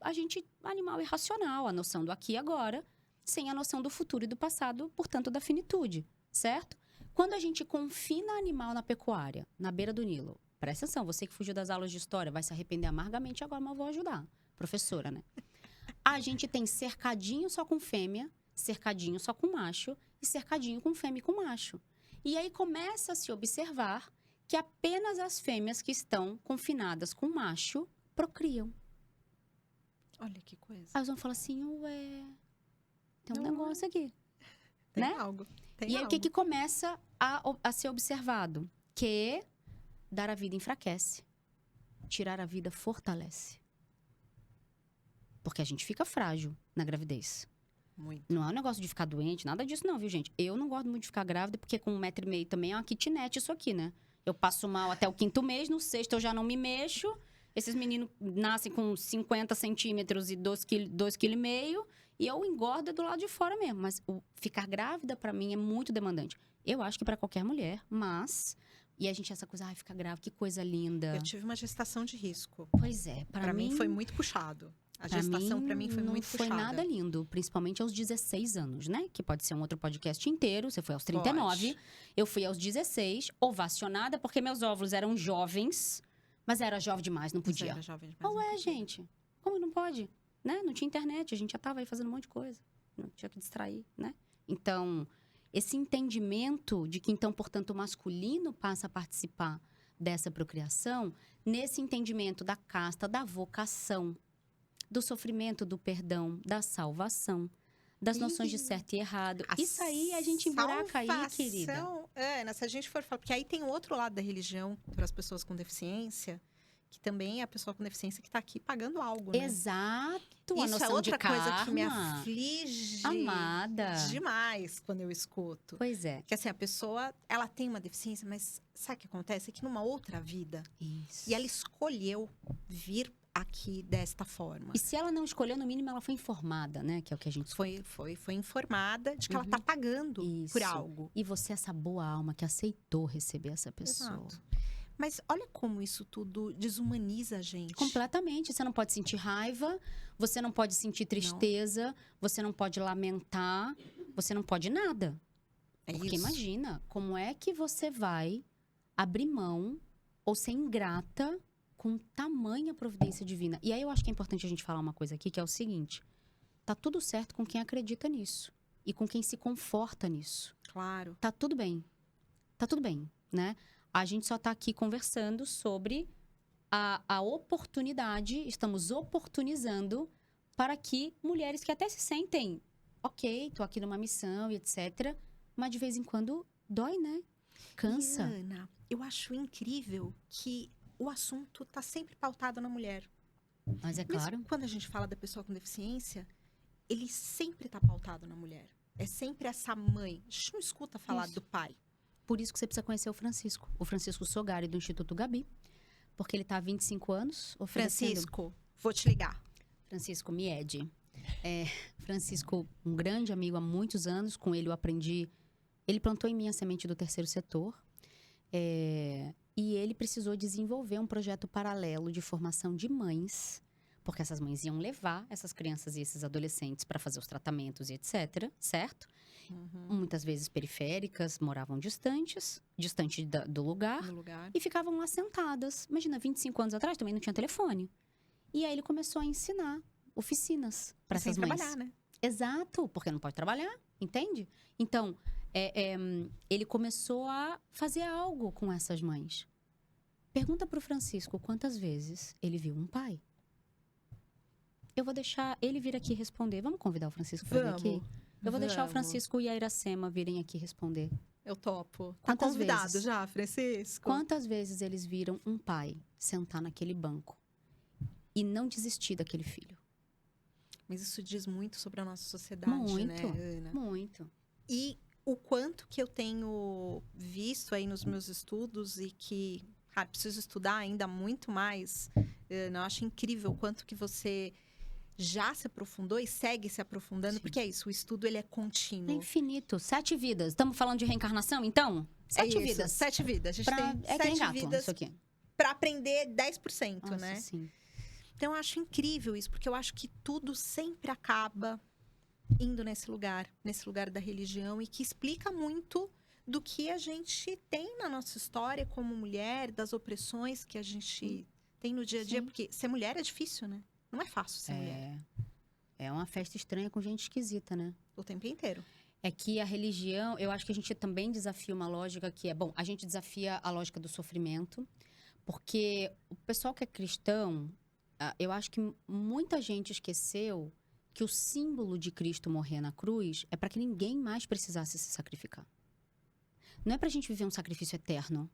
animal irracional, a noção do aqui e agora, sem a noção do futuro e do passado, portanto, da finitude, certo? Quando a gente confina animal na pecuária, na beira do Nilo, presta atenção, você que fugiu das aulas de história, vai se arrepender amargamente agora, mas eu vou ajudar. Professora, né? A gente tem cercadinho só com fêmea, cercadinho só com macho e cercadinho com fêmea e com macho. E aí começa a se observar que apenas as fêmeas que estão confinadas com macho procriam. Olha que coisa. Aí eles vão falar assim, ué, tem um negócio aqui. Tem né? algo. Tem E aí algo. o que começa a ser observado? Que dar a vida enfraquece. Tirar a vida fortalece. Porque a gente fica frágil na gravidez. Muito. Não é um negócio de ficar doente, nada disso não, viu, gente? Eu não gosto muito de ficar grávida, porque com 1,5 m também é uma kitnet isso aqui, né? Eu passo mal até o 5º mês, no 6º eu já não me mexo. Esses meninos nascem com 50 centímetros e 2,5 kg, e eu engordo do lado de fora mesmo. Mas ficar grávida, pra mim, é muito demandante. Eu acho que pra qualquer mulher, mas... E a gente, essa coisa, ficar grávida, que coisa linda. Eu tive uma gestação de risco. Pois é, pra mim foi muito puxado. A gestação, pra mim, foi muito puxada. Não foi nada lindo, principalmente aos 16 anos, né? Que pode ser um outro podcast inteiro. Você foi aos 39, Pode. Eu fui aos 16, ovacionada, porque meus óvulos eram jovens, mas era jovem demais, não podia. Era jovem demais, não Ué, podia. gente, como não pode? Né? Não tinha internet, a gente já tava aí fazendo um monte de coisa. Não tinha que distrair, né? Então, esse entendimento de que, então, portanto, o masculino passa a participar dessa procriação, nesse entendimento da casta, da vocação, do sofrimento, do perdão, da salvação, das noções de certo e errado. Isso aí a gente emburaca aí, querida. Ana, se a gente for falar... Porque aí tem o outro lado da religião, para as pessoas com deficiência, que também é a pessoa com deficiência que está aqui pagando algo, né? Exato, a Isso noção é outra de karma. coisa que me aflige Amada. demais quando eu escuto. Pois é. Que assim, a pessoa, ela tem uma deficiência, mas sabe o que acontece? É que numa outra vida, Isso. e ela escolheu vir aqui desta forma. E se ela não escolheu, no mínimo ela foi informada, né? Que é o que a gente... Foi informada de que ela tá pagando por Isso. algo. E você é essa boa alma que aceitou receber essa pessoa. Exato. Mas olha como isso tudo desumaniza a gente. Completamente. Você não pode sentir raiva, você não pode sentir tristeza, você não pode lamentar, você não pode nada. É Porque isso. imagina, como é que você vai abrir mão ou ser ingrata com tamanha providência divina? E aí eu acho que é importante a gente falar uma coisa aqui, que é o seguinte. Tá tudo certo com quem acredita nisso. E com quem se conforta nisso. Claro. Tá tudo bem. Tá tudo bem, né? A gente só tá aqui conversando sobre a oportunidade, estamos oportunizando para que mulheres que até se sentem, ok, tô aqui numa missão e etc., mas de vez em quando dói, né? Cansa. E, Ana, eu acho incrível que o assunto tá sempre pautado na mulher. Mas é Mesmo claro. quando a gente fala da pessoa com deficiência, ele sempre tá pautado na mulher. É sempre essa mãe. A gente não escuta falar Isso. do pai. Por isso que você precisa conhecer o Francisco Sogari, do Instituto Gabi, porque ele tá há 25 anos oferecendo... Francisco, vou te ligar. Francisco Miede. Francisco, um grande amigo há muitos anos, com ele eu aprendi... Ele plantou em mim a semente do terceiro setor, e ele precisou desenvolver um projeto paralelo de formação de mães, porque essas mães iam levar essas crianças e esses adolescentes para fazer os tratamentos e etc, certo? Muitas vezes periféricas, moravam distante do lugar, No lugar. e ficavam lá sentadas. Imagina, 25 anos atrás também não tinha telefone. E aí ele começou a ensinar oficinas para Sem essas mães. trabalhar, né? Exato, porque não pode trabalhar, entende? Então, ele começou a fazer algo com essas mães. Pergunta pro Francisco quantas vezes ele viu um pai. Eu vou deixar ele vir aqui responder. Vamos convidar o Francisco para vir aqui? Eu vou deixar o Francisco e a Iracema virem aqui responder. Eu topo. Tá Quantas convidado vezes? já, Francisco? Quantas vezes eles viram um pai sentar naquele banco e não desistir daquele filho? Mas isso diz muito sobre a nossa sociedade, Muito, né, Ana? muito. E o quanto que eu tenho visto aí nos meus estudos e que, cara, preciso estudar ainda muito mais. Ana, eu acho incrível o quanto que você já se aprofundou e segue se aprofundando, Sim. porque é isso, o estudo ele é É contínuo. infinito. 7 vidas. Estamos falando de reencarnação, então? 7 isso, vidas. 7 vidas. A gente Pra... tem É que nem 7 gato, vidas isso aqui. para aprender 10%, Nossa, né? sim. Então, eu acho incrível isso, porque eu acho que tudo sempre acaba indo nesse lugar da religião, e que explica muito do que a gente tem na nossa história como mulher, das opressões que a gente tem no dia a dia, Sim. porque ser mulher é difícil, né? Não é fácil ser mulher É uma festa estranha com gente esquisita, né? o tempo inteiro. É que a religião, eu acho que a gente também desafia uma lógica que é... Bom, a gente desafia a lógica do sofrimento, porque o pessoal que é cristão, eu acho que muita gente esqueceu que o símbolo de Cristo morrer na cruz é para que ninguém mais precisasse se sacrificar. Não é pra gente viver um sacrifício eterno,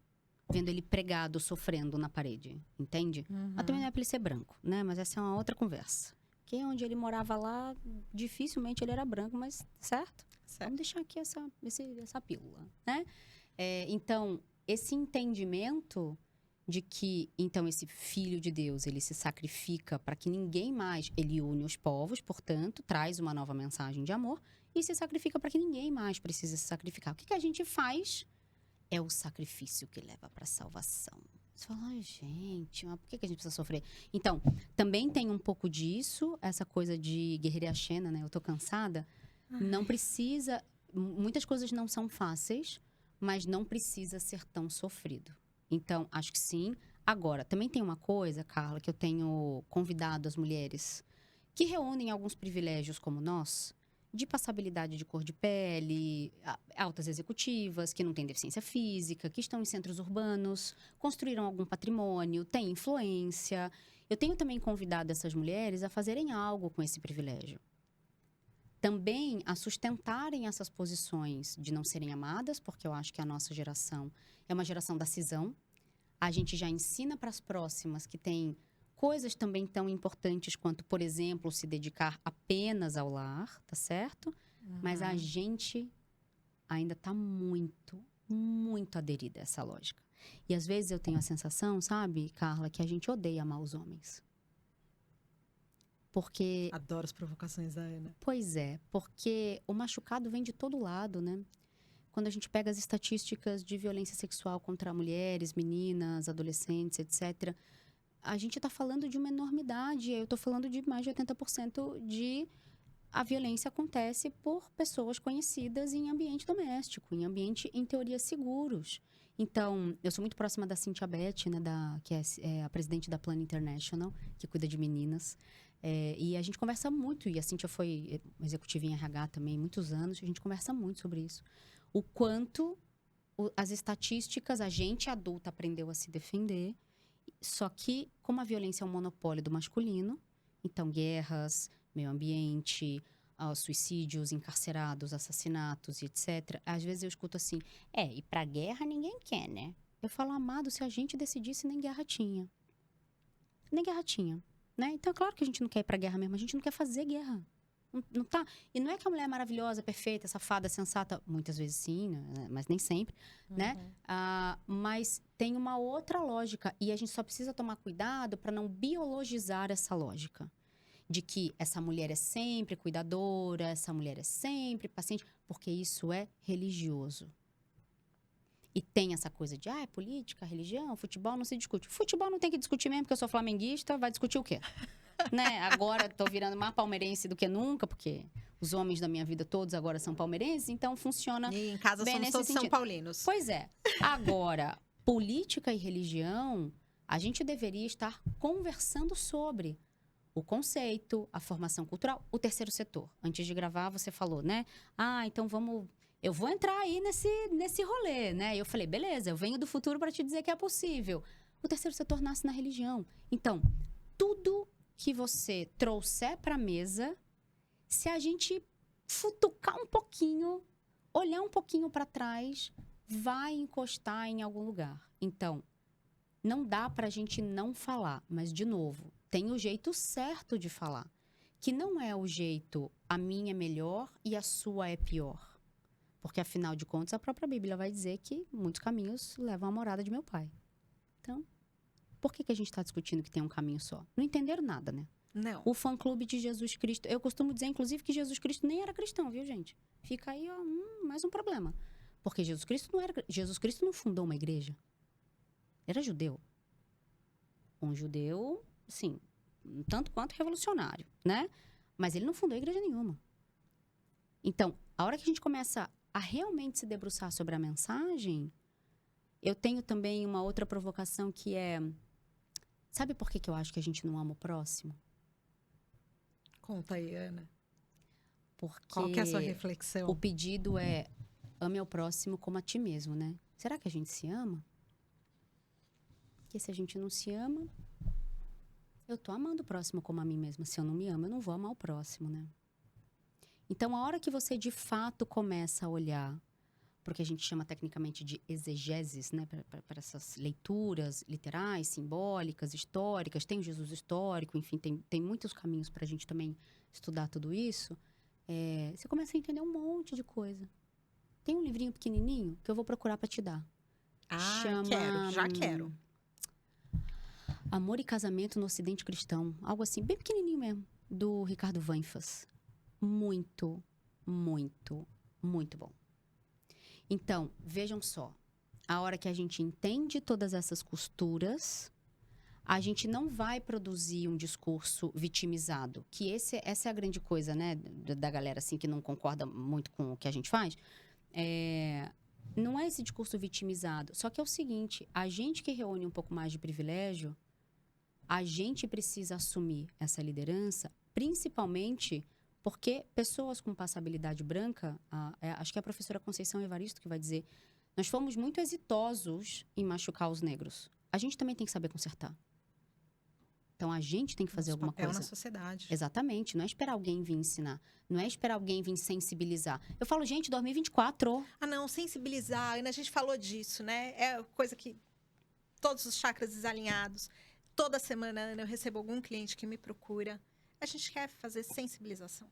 vendo ele pregado, sofrendo na parede, entende? Mas também não é pra ele ser branco, né? Mas essa é uma outra conversa. Porque onde ele morava lá, dificilmente ele era branco, mas certo? Vamos deixar aqui essa pílula, né? Então, esse entendimento de que, então, esse Filho de Deus, ele se sacrifica para que ninguém mais... Ele une os povos, portanto, traz uma nova mensagem de amor e se sacrifica para que ninguém mais precise se sacrificar. O que a gente faz é o sacrifício que leva para a salvação. Você fala, ai, gente, mas por que a gente precisa sofrer? Então, também tem um pouco disso, essa coisa de guerreira Xena, né? Eu tô cansada. Não precisa... Muitas coisas não são fáceis, mas não precisa ser tão sofrido. Então, acho que sim. Agora, também tem uma coisa, Carla, que eu tenho convidado as mulheres que reúnem alguns privilégios como nós, de passabilidade de cor de pele, altas executivas, que não têm deficiência física, que estão em centros urbanos, construíram algum patrimônio, têm influência. Eu tenho também convidado essas mulheres a fazerem algo com esse privilégio. Também a sustentarem essas posições de não serem amadas, porque eu acho que a nossa geração é uma geração da cisão. a gente já ensina para as próximas que tem coisas também tão importantes quanto, por exemplo, se dedicar apenas ao lar, tá certo? Mas a gente ainda está muito, muito aderida a essa lógica. E às vezes eu tenho a sensação, sabe, Carla, que a gente odeia amar os homens. Porque... Adoro as provocações da Ana. Pois é, porque o machucado vem de todo lado, né? Quando a gente pega as estatísticas de violência sexual contra mulheres, meninas, adolescentes, etc., a gente está falando de uma enormidade. Eu estou falando de mais de 80% de... A violência acontece por pessoas conhecidas em ambiente doméstico, em ambiente, em teoria, seguros. Então, eu sou muito próxima da Cynthia Beth, né, que é a presidente da Plan International, que cuida de meninas. E a gente conversa muito, e a Cynthia foi executiva em RH também, muitos anos, a gente conversa muito sobre isso. O quanto as estatísticas, a gente adulta aprendeu a se defender, só que, como a violência é um monopólio do masculino, então guerras, meio ambiente, suicídios, encarcerados, assassinatos e etc. Às vezes eu escuto assim, e pra guerra ninguém quer, né? Eu falo, amado, se a gente decidisse, nem guerra tinha. Nem guerra tinha, né? Então é claro que a gente não quer ir pra guerra mesmo, a gente não quer fazer guerra. Não tá. E não é que a mulher é maravilhosa, perfeita, safada, sensata, muitas vezes sim, né? Mas nem sempre, né? Mas tem uma outra lógica e a gente só precisa tomar cuidado para não biologizar essa lógica. De que essa mulher é sempre cuidadora, essa mulher é sempre paciente, porque isso é religioso. E tem essa coisa de, é política, religião, futebol, não se discute. Futebol não tem que discutir mesmo, porque eu sou flamenguista, vai discutir o quê? Né? Agora tô virando mais palmeirense do que nunca, porque os homens da minha vida todos agora são palmeirenses, então funciona E em casa bem somos nesse todos sentido. são paulinos. Pois é. Agora, política e religião, a gente deveria estar conversando sobre o conceito, a formação cultural, o terceiro setor. Antes de gravar, você falou, né? Então vamos... Eu vou entrar aí nesse rolê, né? E eu falei, beleza, eu venho do futuro para te dizer que é possível. O terceiro setor nasce na religião. Então, tudo que você trouxer para a mesa, se a gente futucar um pouquinho, olhar um pouquinho para trás, vai encostar em algum lugar. Então, não dá para a gente não falar. Mas, de novo, tem o jeito certo de falar. Que não é o jeito, a minha é melhor e a sua é pior. Porque, afinal de contas, a própria Bíblia vai dizer que muitos caminhos levam à morada de meu pai. Então, por que a gente está discutindo que tem um caminho só? Não entenderam nada, né? Não. O fã-clube de Jesus Cristo. Eu costumo dizer, inclusive, que Jesus Cristo nem era cristão, viu, gente? Fica aí, ó, mais um problema. Porque Jesus Cristo não fundou uma igreja. Era judeu. Um judeu, sim, tanto quanto revolucionário, né? Mas ele não fundou igreja nenhuma. Então, a hora que a gente começa a realmente se debruçar sobre a mensagem, eu tenho também uma outra provocação que é... Sabe por que eu acho que a gente não ama o próximo? Conta aí, Ana. Porque qual que é a sua reflexão? O pedido é ame ao próximo como a ti mesmo, né? Será que a gente se ama? Porque se a gente não se ama, eu tô amando o próximo como a mim mesma. Se eu não me amo, eu não vou amar o próximo, né? Então, a hora que você de fato começa a olhar para o que a gente chama tecnicamente de exegeses, né? Para essas leituras literais, simbólicas, históricas, tem o Jesus histórico, enfim, tem muitos caminhos para a gente também estudar tudo isso. Você começa a entender um monte de coisa. Tem um livrinho pequenininho que eu vou procurar para te dar. Já quero. Amor e Casamento no Ocidente Cristão. Algo assim, bem pequenininho mesmo, do Ricardo Vanfas. Muito, muito, muito bom. Então, vejam só. A hora que a gente entende todas essas costuras, a gente não vai produzir um discurso vitimizado. Que essa é a grande coisa, né? Da galera, assim, que não concorda muito com o que a gente faz. Não é esse discurso vitimizado. Só que é o seguinte, a gente que reúne um pouco mais de privilégio, a gente precisa assumir essa liderança, principalmente porque pessoas com passabilidade branca, acho que é a professora Conceição Evaristo que vai dizer, nós fomos muito exitosos em machucar os negros. A gente também tem que saber consertar. Então, a gente tem que fazer alguma coisa. na sociedade. Exatamente. Não é esperar alguém vir ensinar. Não é esperar alguém vir sensibilizar. Eu falo, gente, 2024. Não, sensibilizar. A gente falou disso, né? É coisa que todos os chakras desalinhados. Toda semana, Ana, eu recebo algum cliente que me procura. A gente quer fazer sensibilização.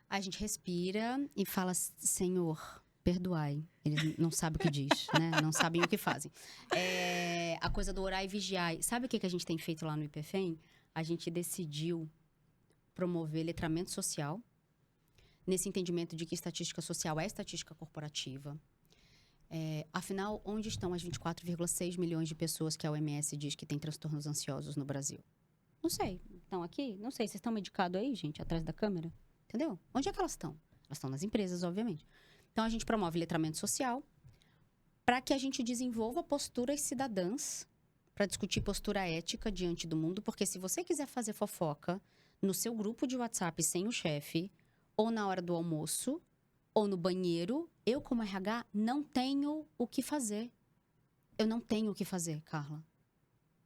A gente respira e fala, Senhor, perdoai. Eles não sabem o que diz, né? Não sabem o que fazem. A coisa do orar e vigiar. Sabe o que a gente tem feito lá no IPFEM? A gente decidiu promover letramento social, nesse entendimento de que estatística social é estatística corporativa. Afinal, onde estão as 24,6 milhões de pessoas que a OMS diz que tem transtornos ansiosos no Brasil? Não sei. Estão aqui? Não sei. Vocês estão medicados aí, gente, atrás da câmera? Entendeu? Onde é que elas estão? Elas estão nas empresas, obviamente. Então, a gente promove letramento social para que a gente desenvolva posturas cidadãs para discutir postura ética diante do mundo, porque se você quiser fazer fofoca no seu grupo de WhatsApp sem o chefe, ou na hora do almoço, ou no banheiro, eu, como RH, não tenho o que fazer. Eu não tenho o que fazer, Carla.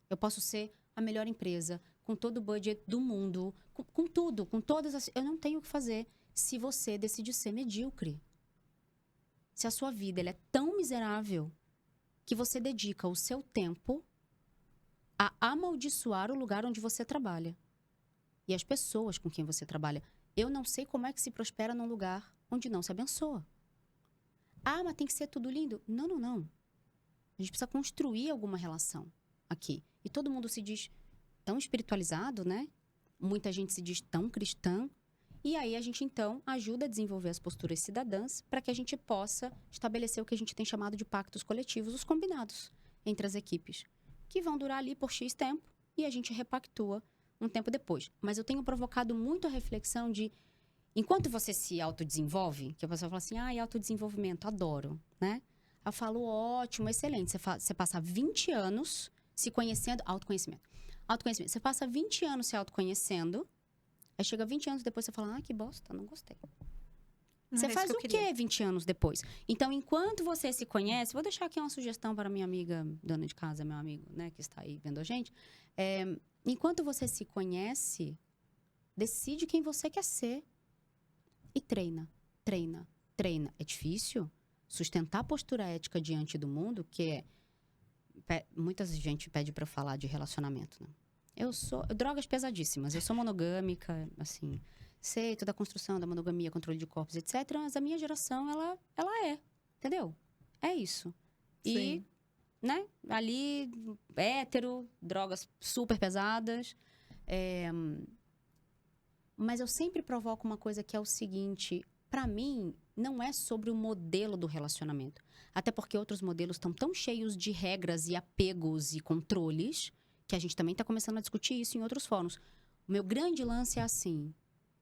Eu posso ser a melhor empresa, com todo o budget do mundo, com tudo, com todas as... Eu não tenho o que fazer se você decidir ser medíocre. Se a sua vida ela é tão miserável que você dedica o seu tempo a amaldiçoar o lugar onde você trabalha. E as pessoas com quem você trabalha. Eu não sei como é que se prospera num lugar onde não se abençoa. Ah, mas tem que ser tudo lindo? Não, não, não. A gente precisa construir alguma relação aqui. E todo mundo se diz tão espiritualizado, né? Muita gente se diz tão cristã. E aí a gente, então, ajuda a desenvolver as posturas cidadãs para que a gente possa estabelecer o que a gente tem chamado de pactos coletivos, os combinados entre as equipes, que vão durar ali por X tempo e a gente repactua um tempo depois. Mas eu tenho provocado muito a reflexão de, enquanto você se autodesenvolve, que a pessoa fala assim, autodesenvolvimento, adoro, né? Eu falo, ótimo, excelente. Você passa 20 anos se conhecendo, autoconhecimento. Você passa 20 anos se autoconhecendo, aí chega 20 anos depois você fala, que bosta, não gostei. Você faz o quê 20 anos depois? Então, enquanto você se conhece, vou deixar aqui uma sugestão para minha amiga, dona de casa, meu amigo, né, que está aí vendo a gente. Enquanto você se conhece, decide quem você quer ser. E treina, treina, treina. É difícil sustentar a postura ética diante do mundo, que muita gente pede para eu falar de relacionamento, né? Drogas pesadíssimas. Eu sou monogâmica, assim, sei toda a construção da monogamia, controle de corpos, etc. Mas a minha geração, ela é, entendeu? É isso. Sim. E, né, ali, hétero, drogas super pesadas. Mas eu sempre provoco uma coisa que é o seguinte, para mim, não é sobre o modelo do relacionamento. Até porque outros modelos estão tão cheios de regras e apegos e controles que a gente também está começando a discutir isso em outros fóruns. O meu grande lance é assim,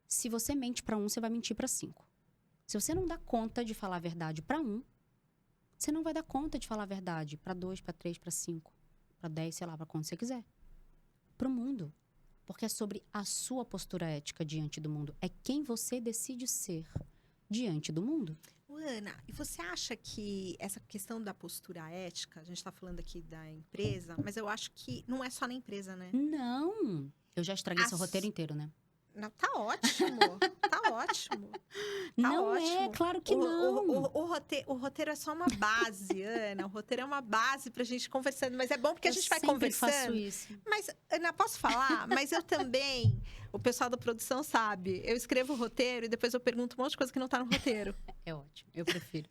se você mente para 1, você vai mentir para 5. Se você não dá conta de falar a verdade para 1, você não vai dar conta de falar a verdade para 2, para 3, para 5, para 10, sei lá, para quanto você quiser. Para o mundo. Porque é sobre a sua postura ética diante do mundo. É quem você decide ser diante do mundo. Ana, e você acha que essa questão da postura ética, a gente está falando aqui da empresa, mas eu acho que não é só na empresa, né? Não. Eu já estraguei seu roteiro inteiro, né? Não, tá ótimo, tá ótimo. Tá não ótimo. Claro que não. O roteiro é só uma base, Ana. O roteiro é uma base pra gente conversando. Mas é bom porque a gente vai conversando. Faço isso. Mas, Ana, posso falar? Mas eu também, o pessoal da produção sabe. Eu escrevo o roteiro e depois eu pergunto um monte de coisa que não tá no roteiro. É ótimo, eu prefiro.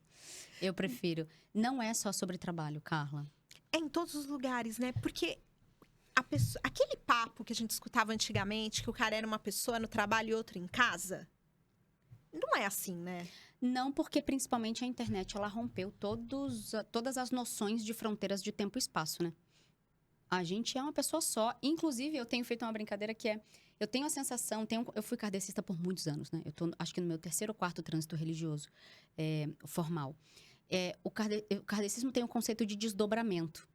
Eu prefiro. Não é só sobre trabalho, Carla. É em todos os lugares, né? Porque aquele papo que a gente escutava antigamente, que o cara era uma pessoa no trabalho e outro em casa, não é assim, né? Não, porque principalmente a internet, ela rompeu todas as noções de fronteiras de tempo e espaço, né? A gente é uma pessoa só. Inclusive, eu tenho feito uma brincadeira que é... Eu tenho a sensação... Eu fui kardecista por muitos anos, né? Eu tô, acho que no meu 3º ou 4º trânsito religioso formal. O kardecismo tem o conceito de desdobramento.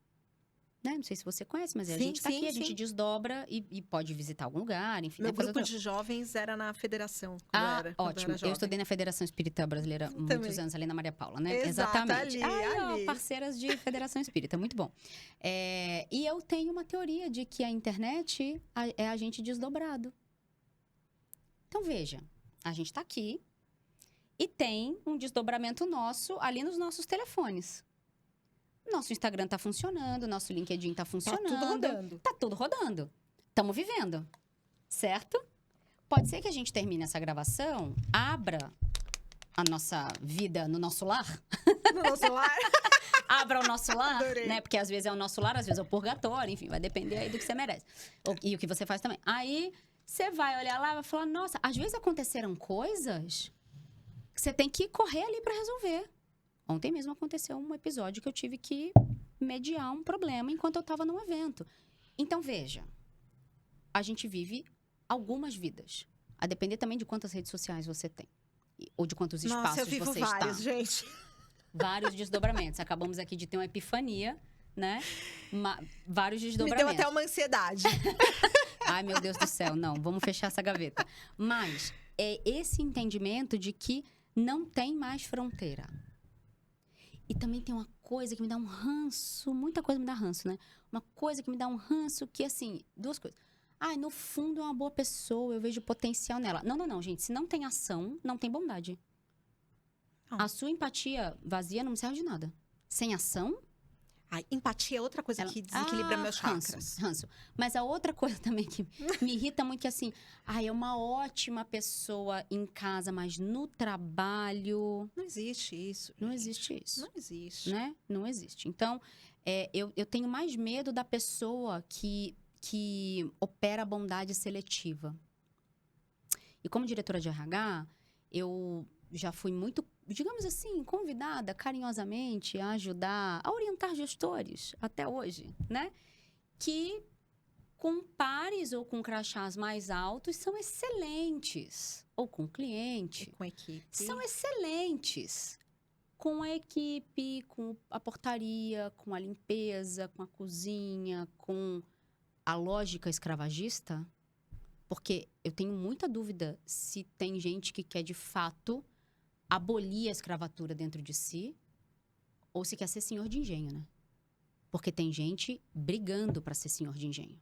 Né? Não sei se você conhece, mas a gente está aqui, a gente desdobra e pode visitar algum lugar, enfim. Meu grupo de jovens era na federação. Ótimo. Eu estudei na Federação Espírita Brasileira muitos anos, ali na Maria Paula, né? Exato, exatamente. Ali. Parceiras de Federação Espírita, muito bom. E eu tenho uma teoria de que a internet é a gente desdobrado. Então, veja, a gente está aqui e tem um desdobramento nosso ali nos nossos telefones. Nosso Instagram tá funcionando, nosso LinkedIn tá funcionando. Tá tudo rodando. Tá tudo rodando. Estamos vivendo. Certo? Pode ser que a gente termine essa gravação, abra a nossa vida no nosso lar. No nosso lar. Abra o nosso lar, Adorei. né? Porque às vezes é o nosso lar, às vezes é o purgatório, enfim, vai depender aí do que você merece. E o que você faz também. Aí você vai olhar lá e vai falar, nossa, às vezes aconteceram coisas que você tem que correr ali pra resolver. Ontem mesmo aconteceu um episódio que eu tive que mediar um problema enquanto eu tava num evento. Então, veja, a gente vive algumas vidas. A depender também de quantas redes sociais você tem. Ou de quantos espaços Nossa, eu vivo você vários, está. gente. Vários desdobramentos. Acabamos aqui de ter uma epifania, né? Vários Me desdobramentos. deu até uma ansiedade. Ai, meu Deus do céu, não. Vamos fechar essa gaveta. Mas é esse entendimento de que não tem mais fronteira. E também tem uma coisa que me dá um ranço. Muita coisa me dá ranço, né? Uma coisa que me dá um ranço que, assim, duas coisas. Ai, no fundo é uma boa pessoa, eu vejo potencial nela. Não, gente. Se não tem ação, não tem bondade. Não. A sua empatia vazia não me serve de nada. Sem ação... Ai, empatia é outra coisa que desequilibra meus chakras. Ranço. Mas a outra coisa também que me irrita muito é assim... Ai, é uma ótima pessoa em casa, mas no trabalho... Não existe isso. Não gente. existe isso. Não existe. Né? Não existe. Então, eu tenho mais medo da pessoa que opera a bondade seletiva. E como diretora de RH, eu já fui muito, digamos assim, convidada carinhosamente a ajudar, a orientar gestores, até hoje, né? Que com pares ou com crachás mais altos são excelentes. Ou com cliente. Com equipe. São excelentes. Com a equipe, com a portaria, com a limpeza, com a cozinha, com a lógica escravagista. Porque eu tenho muita dúvida se tem gente que quer, de fato, abolir a escravatura dentro de si ou se quer ser senhor de engenho, né? Porque tem gente brigando para ser senhor de engenho.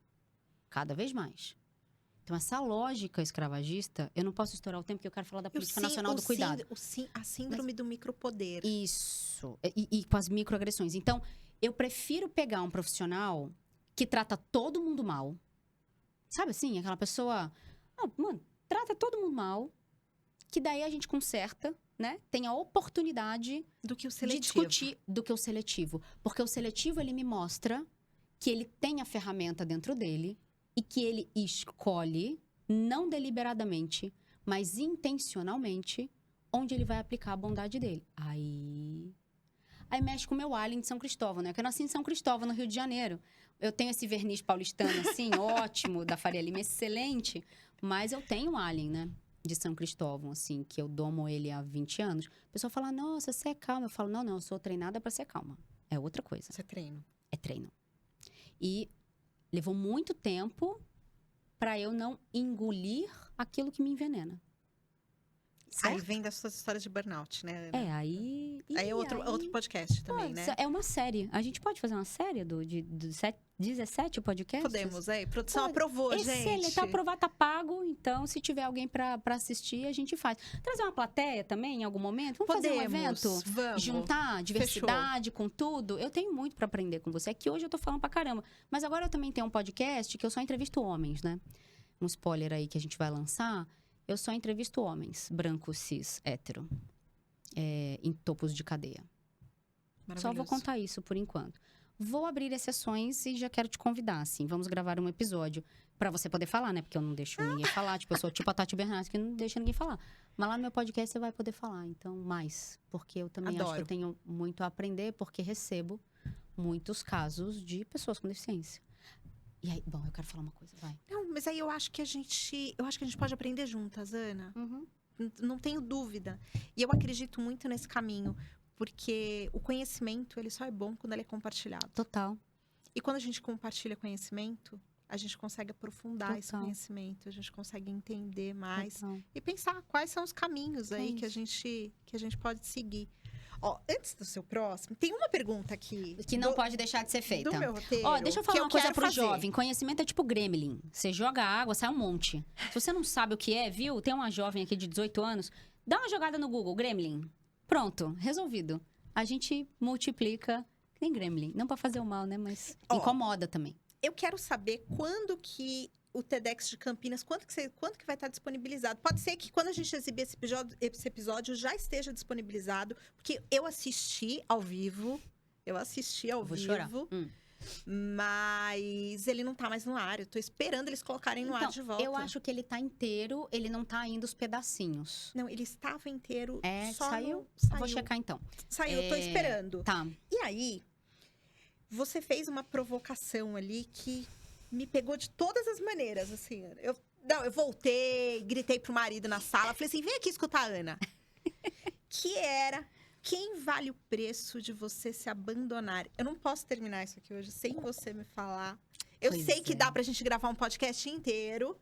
Cada vez mais. Então, essa lógica escravagista... Eu não posso estourar o tempo porque eu quero falar da Política Nacional do Cuidado. A síndrome do micropoder. Isso. E com as microagressões. Então, eu prefiro pegar um profissional que trata todo mundo mal. Sabe assim? Aquela pessoa... mano, trata todo mundo mal. Que daí a gente conserta, né? Tem a oportunidade Do que o de seletivo. discutir do que o seletivo. Porque o seletivo, ele me mostra que ele tem a ferramenta dentro dele e que ele escolhe, não deliberadamente, mas intencionalmente, onde ele vai aplicar a bondade dele. Aí mexe com o meu alien de São Cristóvão, né? Porque eu nasci em São Cristóvão, no Rio de Janeiro. Eu tenho esse verniz paulistano, assim, ótimo, da Faria Lima, excelente. Mas eu tenho um alien, né? De São Cristóvão, assim, que eu domo ele há 20 anos. A pessoa fala, nossa, você é calma. Eu falo, não, eu sou treinada para ser calma. É outra coisa. Você treina. É treino. E levou muito tempo para eu não engolir aquilo que me envenena. Aí Certo? vem das suas histórias de burnout, né, Ana? Aí é outro podcast também, Pô, né? É uma série. A gente pode fazer uma série de 17 podcasts? Podemos, Produção Pode. aprovou, Excelente, gente. tá aprovado, tá pago. Então, se tiver alguém pra assistir, a gente faz. Trazer uma plateia também, em algum momento? Vamos fazer um evento? Vamos. Juntar diversidade com tudo? Eu tenho muito pra aprender com você. É que hoje eu tô falando pra caramba. Mas agora eu também tenho um podcast que eu só entrevisto homens, né? Um spoiler aí que a gente vai lançar. Eu só entrevisto homens, branco, cis, hétero. Em topos de cadeia. Só vou contar isso por enquanto. Vou abrir exceções e já quero te convidar, assim. Vamos gravar um episódio pra você poder falar, né? Porque eu não deixo ninguém falar. Tipo, eu sou tipo a Tati Bernardes, que não deixa ninguém falar. Mas lá no meu podcast você vai poder falar. Então, mais. Porque eu também acho que eu tenho muito a aprender, porque recebo muitos casos de pessoas com deficiência. E aí, bom, eu quero falar uma coisa, vai. Não, mas aí eu acho que a gente pode aprender juntas, Ana. Uhum. Não tenho dúvida. E eu acredito muito nesse caminho. Porque o conhecimento, ele só é bom quando ele é compartilhado. Total. E quando a gente compartilha conhecimento, a gente consegue aprofundar esse Total. conhecimento. A gente consegue entender mais. Total. E pensar quais são os caminhos aí que a isso. gente pode seguir. Ó, antes do seu próximo, tem uma pergunta aqui. Que não pode deixar de ser feita. Do meu roteiro. Ó, deixa eu falar que uma coisa quero pro fazer. jovem. Conhecimento é tipo gremlin. Você joga água, sai um monte. Se você não sabe o que é, viu? Tem uma jovem aqui de 18 anos. Dá uma jogada no Google, gremlin. Pronto, resolvido. A gente multiplica Nem gremlin. Não pra fazer o mal, né? Mas Ó, incomoda também. Eu quero saber quando que o TEDx de Campinas, quando que vai estar disponibilizado? Pode ser que quando a gente exibir esse episódio já esteja disponibilizado, porque eu assisti ao vivo. Vou chorar. Mas ele não tá mais no ar. Eu tô esperando eles colocarem no ar de volta. Eu acho que ele tá inteiro, ele não tá ainda os pedacinhos. Não, ele estava inteiro. Saiu? Saiu. Vou checar então. Saiu, tô esperando. Tá. E aí, você fez uma provocação ali que me pegou de todas as maneiras, assim. Eu voltei, gritei pro marido na sala, falei assim, vem aqui escutar a Ana. Que era, quem vale o preço de você se abandonar? Eu não posso terminar isso aqui hoje sem você me falar. Eu sei que dá pra gente gravar um podcast inteiro,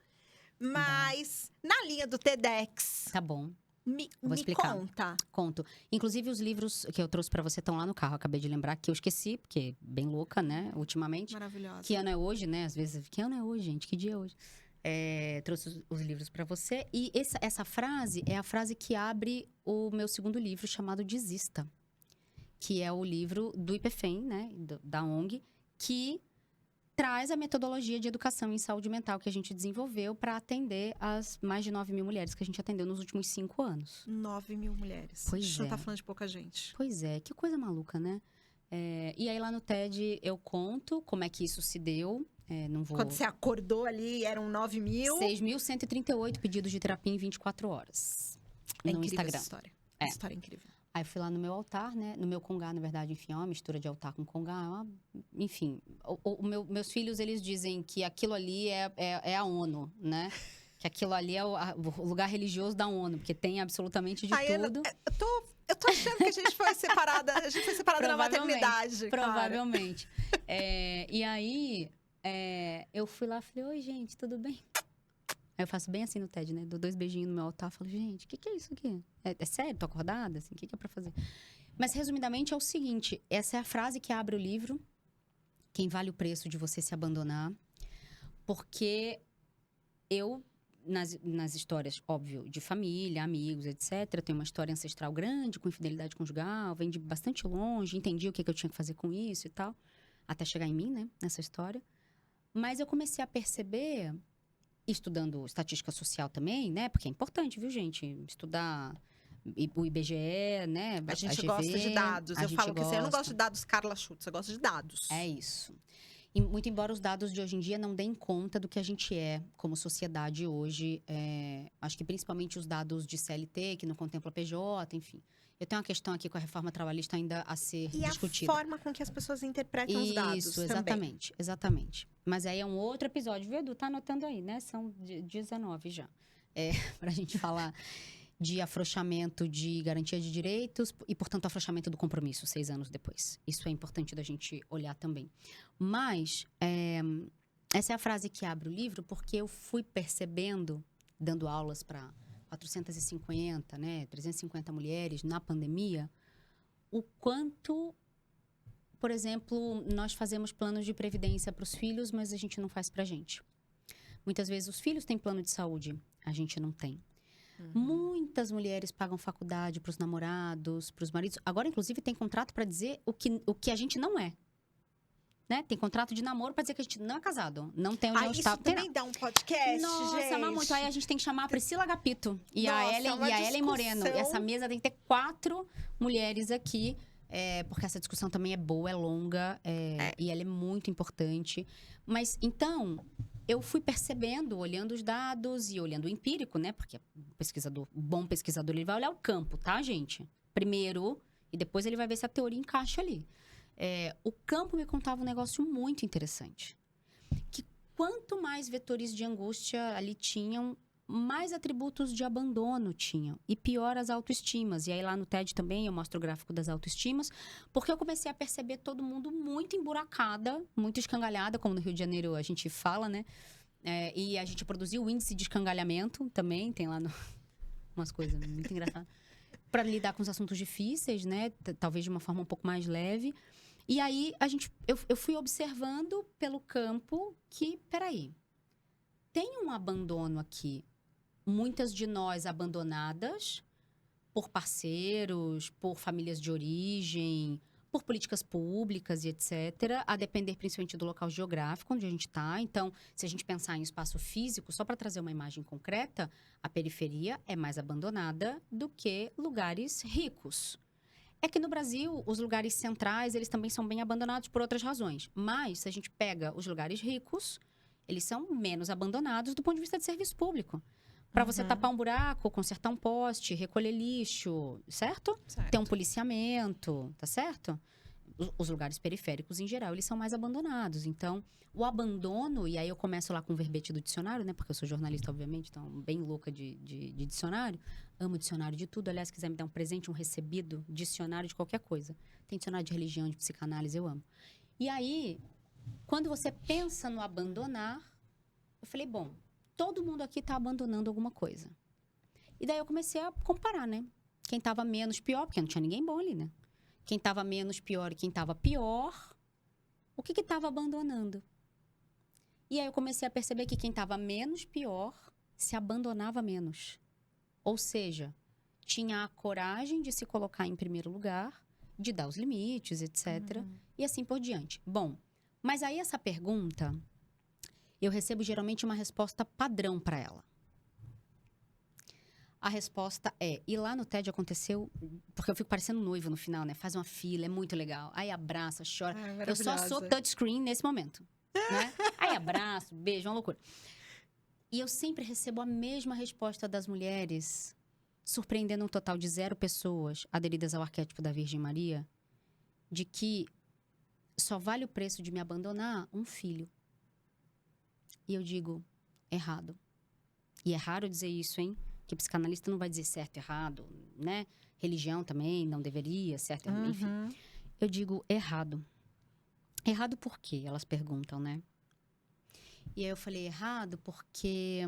mas na linha do TEDx. Tá bom. Vou explicar. Conto. Inclusive, os livros que eu trouxe pra você estão lá no carro. Acabei de lembrar que eu esqueci, porque bem louca, né? Ultimamente. Maravilhosa. Que ano é hoje, né? Às vezes, que ano é hoje, gente? Que dia é hoje? Trouxe os livros pra você. E essa frase é a frase que abre o meu segundo livro, chamado Desista. Que é o livro do IPFEM, né? Da ONG, que traz a metodologia de educação em saúde mental que a gente desenvolveu para atender as mais de 9 mil mulheres que a gente atendeu nos últimos 5 anos. 9 mil mulheres. Pois a gente não tá falando de pouca gente. Pois é, que coisa maluca, né? E aí lá no TED eu conto como é que isso se deu. Não vou... Quando você acordou ali, eram 9 mil. 6.138 pedidos de terapia em 24 horas. É no incrível Instagram. essa história. Essa história é incrível. Aí fui lá no meu altar, né? No meu congá, na verdade, enfim, é uma mistura de altar com congá. Enfim, meus filhos, eles dizem que aquilo ali é a ONU, né? Que aquilo ali é o lugar religioso da ONU, porque tem absolutamente de tudo. Eu tô achando que a gente foi separada. A gente foi separada na maternidade. Provavelmente. E aí, eu fui lá e falei, oi, gente, tudo bem? Aí eu faço bem assim no TED, né? Dou 2 beijinhos no meu altar e falo, gente, o que é isso aqui? É sério? Tô acordada? Assim, o que é pra fazer? Mas, resumidamente, é o seguinte. Essa é a frase que abre o livro. Quem vale o preço de você se abandonar. Porque eu, nas histórias, óbvio, de família, amigos, etc. Tenho uma história ancestral grande, com infidelidade conjugal. Vem de bastante longe. Entendi o que eu tinha que fazer com isso e tal. Até chegar em mim, né? Nessa história. Mas eu comecei a perceber... Estudando estatística social também, né? Porque é importante, viu, gente? Estudar o IBGE, né? A gente gosta de dados. Eu falo que assim, eu não gosto de dados Carla Schutz, eu gosto de dados. É isso. E muito embora os dados de hoje em dia não deem conta do que a gente é como sociedade hoje. Acho que principalmente os dados de CLT, que não contempla PJ, enfim. Eu tenho uma questão aqui com a reforma trabalhista ainda a ser discutida. E a forma com que as pessoas interpretam os dados Isso, exatamente, também. Exatamente. Mas aí é um outro episódio, viu, Edu? Tá anotando aí, né? São 19 já. Pra gente falar de afrouxamento de garantia de direitos e, portanto, afrouxamento do compromisso 6 anos depois. Isso é importante da gente olhar também. Mas, essa é a frase que abre o livro, porque eu fui percebendo, dando aulas para 450, né, 350 mulheres na pandemia, o quanto, por exemplo, nós fazemos planos de previdência para os filhos, mas a gente não faz para a gente. Muitas vezes os filhos têm plano de saúde, a gente não tem. Muitas mulheres pagam faculdade para os namorados, para os maridos. Agora, inclusive, tem contrato para dizer o que a gente não é. Né? Tem contrato de namoro pra dizer que a gente não é casado. Não tem união estável. Isso também dá um podcast, Nossa, gente. mas muito. Aí a gente tem que chamar a Priscila Agapito e Nossa, a Ellen Moreno. E essa mesa tem que ter 4 mulheres aqui. Porque essa discussão também é boa, é longa. E ela é muito importante. Mas, então, eu fui percebendo, olhando os dados e olhando o empírico, né? Porque o bom pesquisador, ele vai olhar o campo, tá, gente? Primeiro, e depois ele vai ver se a teoria encaixa ali. O campo me contava um negócio muito interessante. Que quanto mais vetores de angústia ali tinham, mais atributos de abandono tinham. E pior as autoestimas. E aí lá no TED também eu mostro o gráfico das autoestimas. Porque eu comecei a perceber todo mundo muito emburacada, muito escangalhada, como no Rio de Janeiro a gente fala, né? E a gente produziu o índice de escangalhamento também. Tem lá umas coisas muito engraçadas. Para lidar com os assuntos difíceis, né? Talvez de uma forma um pouco mais leve. E aí, eu fui observando pelo campo que, peraí, tem um abandono aqui. Muitas de nós abandonadas por parceiros, por famílias de origem, por políticas públicas e etc., a depender principalmente do local geográfico onde a gente está. Então, se a gente pensar em espaço físico, só para trazer uma imagem concreta, a periferia é mais abandonada do que lugares ricos. É que no Brasil, os lugares centrais, eles também são bem abandonados por outras razões. Mas, se a gente pega os lugares ricos, eles são menos abandonados do ponto de vista de serviço público. Para você tapar um buraco, consertar um poste, recolher lixo, certo? Ter um policiamento, tá certo? Os lugares periféricos, em geral, eles são mais abandonados. Então, o abandono, e aí eu começo lá com o verbete do dicionário, né? Porque eu sou jornalista, obviamente, então bem louca de dicionário. Amo dicionário de tudo. Aliás, se quiser me dar um presente, um recebido, dicionário de qualquer coisa. Tem dicionário de religião, de psicanálise, eu amo. E aí, quando você pensa no abandonar, eu falei, bom, todo mundo aqui está abandonando alguma coisa. E daí eu comecei a comparar, né? Quem estava menos pior, porque não tinha ninguém bom ali, né? Quem estava menos pior e quem estava pior, o que estava abandonando? E aí eu comecei a perceber que quem estava menos pior se abandonava menos. Ou seja, tinha a coragem de se colocar em primeiro lugar, de dar os limites, etc. E assim por diante. Bom, mas aí essa pergunta, eu recebo geralmente uma resposta padrão para ela. A resposta é, e lá no TED aconteceu, porque eu fico parecendo noivo no final, né? Faz uma fila, é muito legal. Aí abraça, chora. Eu só sou touchscreen nesse momento, né? Aí abraço, beijo, uma loucura. E eu sempre recebo a mesma resposta das mulheres, surpreendendo um total de 0 pessoas aderidas ao arquétipo da Virgem Maria, de que só vale o preço de me abandonar um filho. E eu digo, errado. E é raro dizer isso, hein? Que psicanalista não vai dizer certo, errado, né? Religião também não deveria, certo, enfim. Eu digo errado. Errado por quê? Elas perguntam, né? E aí eu falei errado porque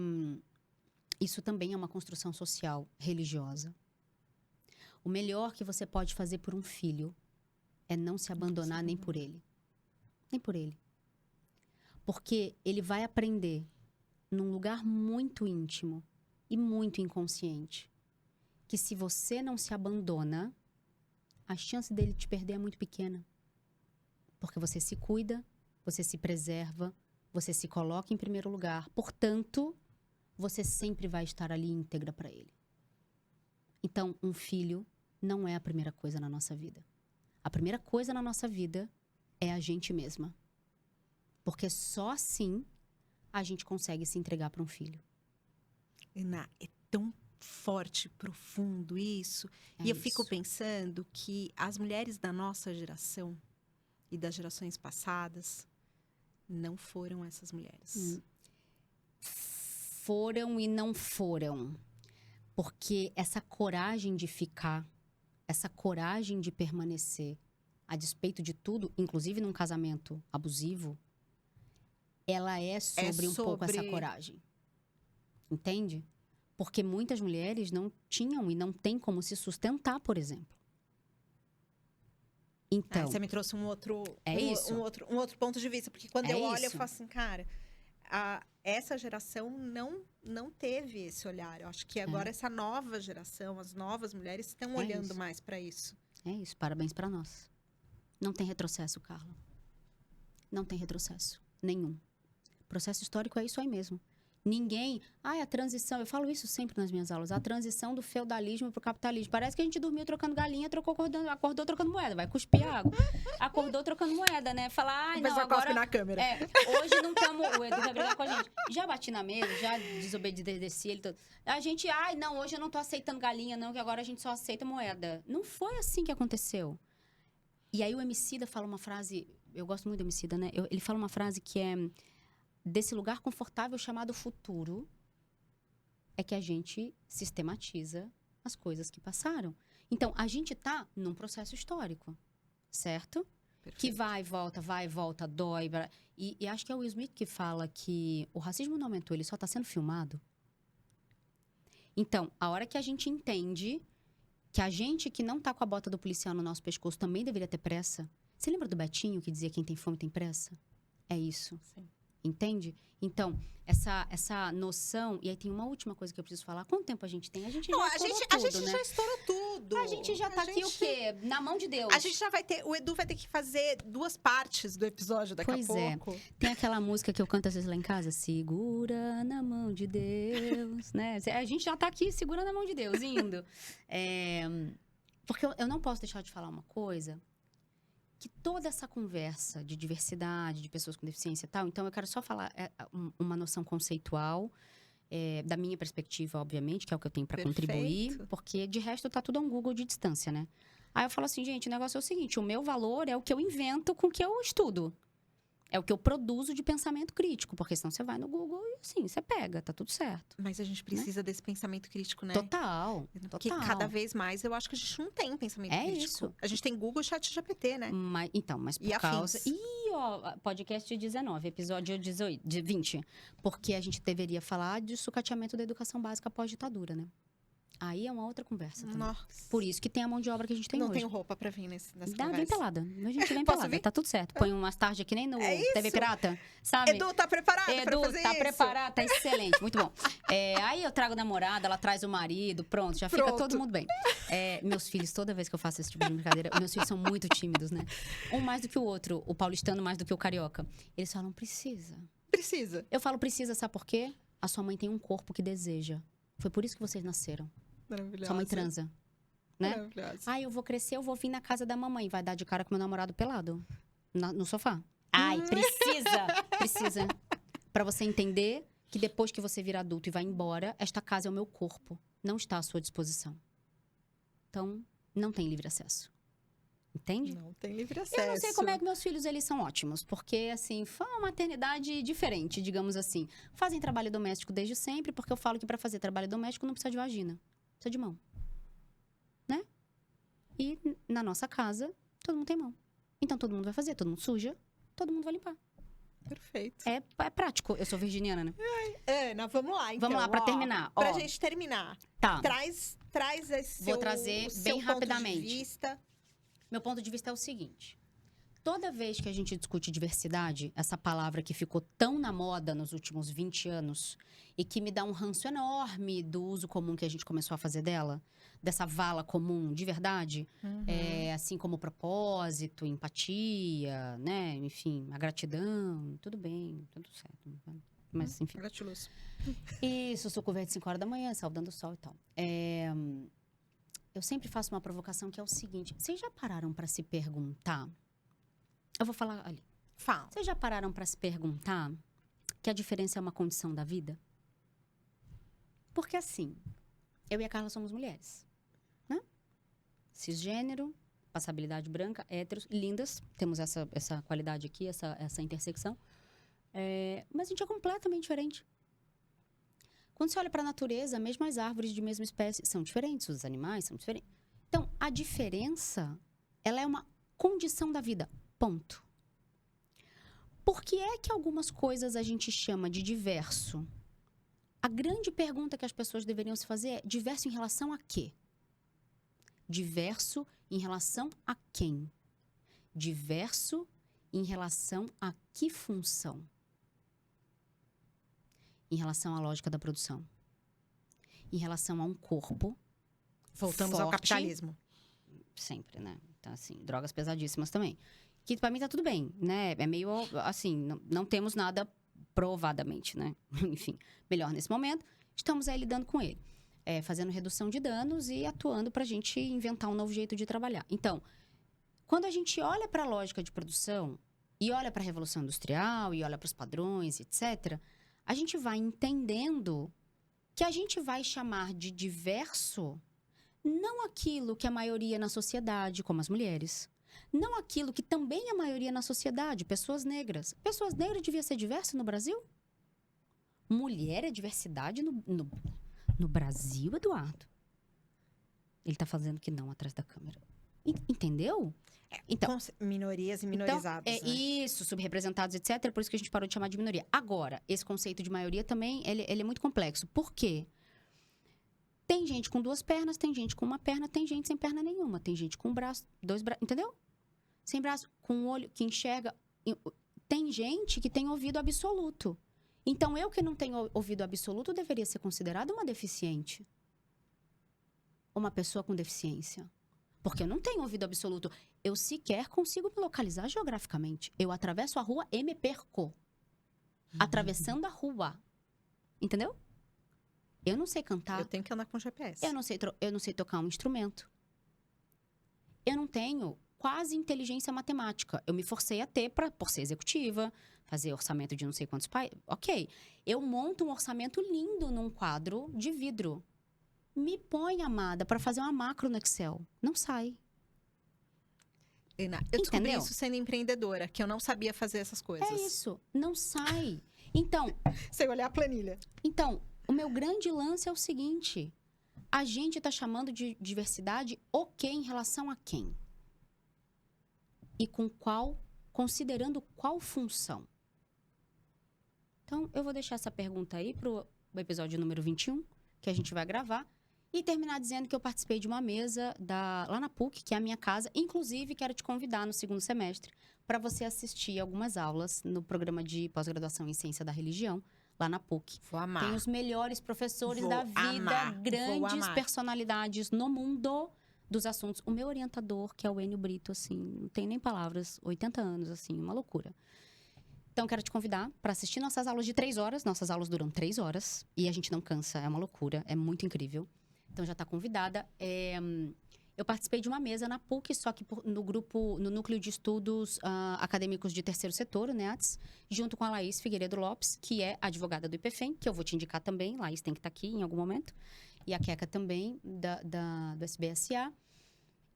isso também é uma construção social, religiosa. O melhor que você pode fazer por um filho é não se abandonar nem por ele. Nem por ele. Porque ele vai aprender num lugar muito íntimo e muito inconsciente, que se você não se abandona, a chance dele te perder é muito pequena. Porque você se cuida, você se preserva, você se coloca em primeiro lugar. Portanto, você sempre vai estar ali íntegra para ele. Então, um filho não é a primeira coisa na nossa vida. A primeira coisa na nossa vida é a gente mesma. Porque só assim a gente consegue se entregar para um filho. Ana, é tão forte, profundo isso. E eu fico pensando que as mulheres da nossa geração e das gerações passadas não foram essas mulheres. Foram e não foram. Porque essa coragem de ficar, essa coragem de permanecer, a despeito de tudo, inclusive num casamento abusivo, ela é sobre um pouco essa coragem. Entende? Porque muitas mulheres não tinham e não têm como se sustentar, por exemplo. Então, você me trouxe um outro ponto de vista. Porque quando eu olho, eu falo assim, cara, essa geração não teve esse olhar. Eu acho que agora essa nova geração, as novas mulheres estão olhando mais para isso. É isso, parabéns para nós. Não tem retrocesso, Carla. Não tem retrocesso nenhum. O processo histórico é isso aí mesmo. Ninguém... a transição... Eu falo isso sempre nas minhas aulas. A transição do feudalismo para o capitalismo. Parece que a gente dormiu trocando galinha, acordou trocando moeda. Vai cuspir água. Acordou trocando moeda, né? Falar, não, agora... na câmera. Hoje não estamos... O Edu vai brigar com a gente. Já bati na mesa, já desobedeci ele todo. A gente, não, hoje eu não tô aceitando galinha, não, que agora a gente só aceita moeda. Não foi assim que aconteceu. E aí o Emicida fala uma frase... Eu gosto muito do Emicida, né? Ele fala uma frase que é... Desse lugar confortável chamado futuro, é que a gente sistematiza as coisas que passaram. Então, a gente está num processo histórico, certo? Perfeito. Que vai e volta, dói. E acho que é o Will Smith que fala que o racismo não aumentou, ele só está sendo filmado. Então, a hora que a gente entende que a gente que não está com a bota do policial no nosso pescoço também deveria ter pressa. Você lembra do Betinho que dizia quem tem fome tem pressa? É isso. Sim. Entende? Então, essa noção... E aí tem uma última coisa que eu preciso falar. Quanto tempo a gente tem? A gente já Não, estourou a tudo, gente né? já estourou tudo. A gente já tá aqui o quê? Na mão de Deus. A gente já vai ter... O Edu vai ter que fazer 2 partes do episódio daqui a pouco. Tem aquela música que eu canto às vezes lá em casa. Segura na mão de Deus, né? A gente já tá aqui segurando a mão de Deus, indo. Porque eu não posso deixar de falar uma coisa... que toda essa conversa de diversidade, de pessoas com deficiência e tal... Então, eu quero só falar uma noção conceitual... da minha perspectiva, obviamente, que é o que eu tenho para contribuir, porque de resto tá tudo a um Google de distância, né? Aí eu falo assim, gente, o negócio é o seguinte, o meu valor é o que eu invento com o que eu estudo. É o que eu produzo de pensamento crítico, porque senão você vai no Google e assim, você pega, tá tudo certo. Mas a gente precisa desse pensamento crítico, né? Total. Porque cada vez mais eu acho que a gente não tem pensamento crítico. Isso. A gente tem Google e ChatGPT, né? Mas por causa... podcast 19, episódio 20. Porque a gente deveria falar de sucateamento da educação básica pós-ditadura, né? Aí é uma outra conversa também. Nossa. Por isso que tem a mão de obra que a gente tem hoje. Não tenho roupa pra vir nessa conversa. Vem pelada. A gente vem Posso pelada. vir? Tá tudo certo. Põe umas tarde aqui nem no TV isso. Pirata, sabe? Edu, tá preparada pra fazer tá isso? preparada, tá excelente. Muito bom. Aí eu trago a namorada, ela traz o marido, pronto, já fica todo mundo bem. Meus filhos, toda vez que eu faço esse tipo de brincadeira, meus filhos são muito tímidos, né? Um mais do que o outro, o paulistano mais do que o carioca. Eles falam, precisa. Precisa. Eu falo, precisa, sabe por quê? A sua mãe tem um corpo que deseja. Foi por isso que vocês nasceram. Maravilhosa. Sua mãe transa. Né? Maravilhosa. Eu vou crescer, eu vou vir na casa da mamãe. Vai dar de cara com meu namorado pelado. No sofá. Precisa. Pra você entender que depois que você vir adulto e vai embora, esta casa é o meu corpo. Não está à sua disposição. Então, não tem livre acesso. Entende? Não tem livre acesso. Eu não sei como é que meus filhos, eles são ótimos. Porque, assim, foi uma maternidade diferente, digamos assim. Fazem trabalho doméstico desde sempre, porque eu falo que pra fazer trabalho doméstico não precisa de vagina. Precisa de mão. Né? E na nossa casa, todo mundo tem mão. Então, todo mundo vai fazer. Todo mundo suja, todo mundo vai limpar. Perfeito. É prático. Eu sou virginiana, né? Vamos lá, então. Vamos lá, pra terminar. Pra gente terminar. Tá. Traz esse Vou trazer bem rapidamente. Ponto de vista. Meu ponto de vista é o seguinte. Toda vez que a gente discute diversidade, essa palavra que ficou tão na moda nos últimos 20 anos e que me dá um ranço enorme do uso comum que a gente começou a fazer dela, dessa vala comum de verdade, assim como propósito, empatia, né? Enfim, a gratidão, tudo bem, tudo certo. Mas, enfim. Gratiluz. Isso, suco verde 5 horas da manhã, saudando o sol e tal. Eu sempre faço uma provocação que é o seguinte. Vocês já pararam para se perguntar... Eu vou falar ali. Fala. Vocês já pararam para se perguntar que a diferença é uma condição da vida? Porque assim, eu e a Carla somos mulheres, né? Cisgênero, passabilidade branca, héteros, lindas. Temos essa qualidade aqui, essa intersecção. Mas a gente é completamente diferente. Quando você olha para a natureza, mesmo as árvores de mesma espécie são diferentes, os animais são diferentes. Então, a diferença, ela é uma condição da vida. Ponto. Por que é que algumas coisas a gente chama de diverso? A grande pergunta que as pessoas deveriam se fazer é: diverso em relação a quê? Diverso em relação a quem? Diverso em relação a que função? Em relação à lógica da produção. Em relação a um corpo. Voltamos forte, ao capitalismo. Sempre, né? Então, assim, drogas pesadíssimas também. Que pra mim tá tudo bem, né? É meio, assim, não temos nada provadamente, né? Enfim, melhor nesse momento. Estamos aí lidando com ele. Fazendo redução de danos e atuando pra gente inventar um novo jeito de trabalhar. Então, quando a gente olha pra lógica de produção e olha pra Revolução Industrial e olha pros padrões, etc., a gente vai entendendo que a gente vai chamar de diverso não aquilo que a maioria na sociedade, como as mulheres, não aquilo que também a maioria na sociedade, pessoas negras. Pessoas negras devia ser diversa no Brasil? Mulher é diversidade no Brasil, Eduardo? Ele tá fazendo que não atrás da câmera. Entendeu? Então, minorias e minorizados. Então, isso, subrepresentados, etc. Por isso que a gente parou de chamar de minoria. Agora, esse conceito de maioria também, ele é muito complexo. Por quê? Tem gente com 2 pernas, tem gente com 1 perna, tem gente sem perna nenhuma. Tem gente com 1 braço, 2 braços, entendeu? Sem braço, com um olho que enxerga. tem gente que tem ouvido absoluto. Então, eu que não tenho ouvido absoluto deveria ser considerada uma deficiente. Uma pessoa com deficiência. Porque eu não tenho ouvido absoluto. Eu sequer consigo me localizar geograficamente. Eu atravesso a rua e me perco. Atravessando a rua. Entendeu? Eu não sei cantar. Eu tenho que andar com GPS. Eu não sei tocar um instrumento. Eu não tenho quase inteligência matemática. Eu me forcei a ter por ser executiva, fazer orçamento de não sei quantos países. Ok. Eu monto um orçamento lindo num quadro de vidro. Me põe, amada, para fazer uma macro no Excel. Não sai. Eu descobri Entendeu? isso sendo empreendedora, que eu não sabia fazer essas coisas. É isso. Não sai. Então, Sem olhar a planilha. O meu grande lance é o seguinte. A gente está chamando de diversidade o quê em relação a quem? E com qual, considerando qual função? Então, eu vou deixar essa pergunta aí para o episódio número 21, que a gente vai gravar, e terminar dizendo que eu participei de uma mesa lá na PUC, que é a minha casa. Inclusive, quero te convidar no segundo semestre para você assistir algumas aulas no programa de pós-graduação em Ciência da Religião, lá na PUC. Vou amar. Tem os melhores professores Vou da vida, amar. Vou grandes amar. personalidades no mundo dos assuntos. O meu orientador, que é o Enio Brito, assim, não tem nem palavras, 80 anos, assim, uma loucura. Então, quero te convidar para assistir nossas aulas de 3 horas. Nossas aulas duram 3 horas e a gente não cansa, é uma loucura, é muito incrível. Então, já está convidada. Eu participei de uma mesa na PUC, só que no Núcleo de Estudos Acadêmicos de Terceiro Setor, o NEATS, junto com a Laís Figueiredo Lopes, que é advogada do IPFEM, que eu vou te indicar também. Laís tem que estar aqui em algum momento. E a Queca também, do SBSA.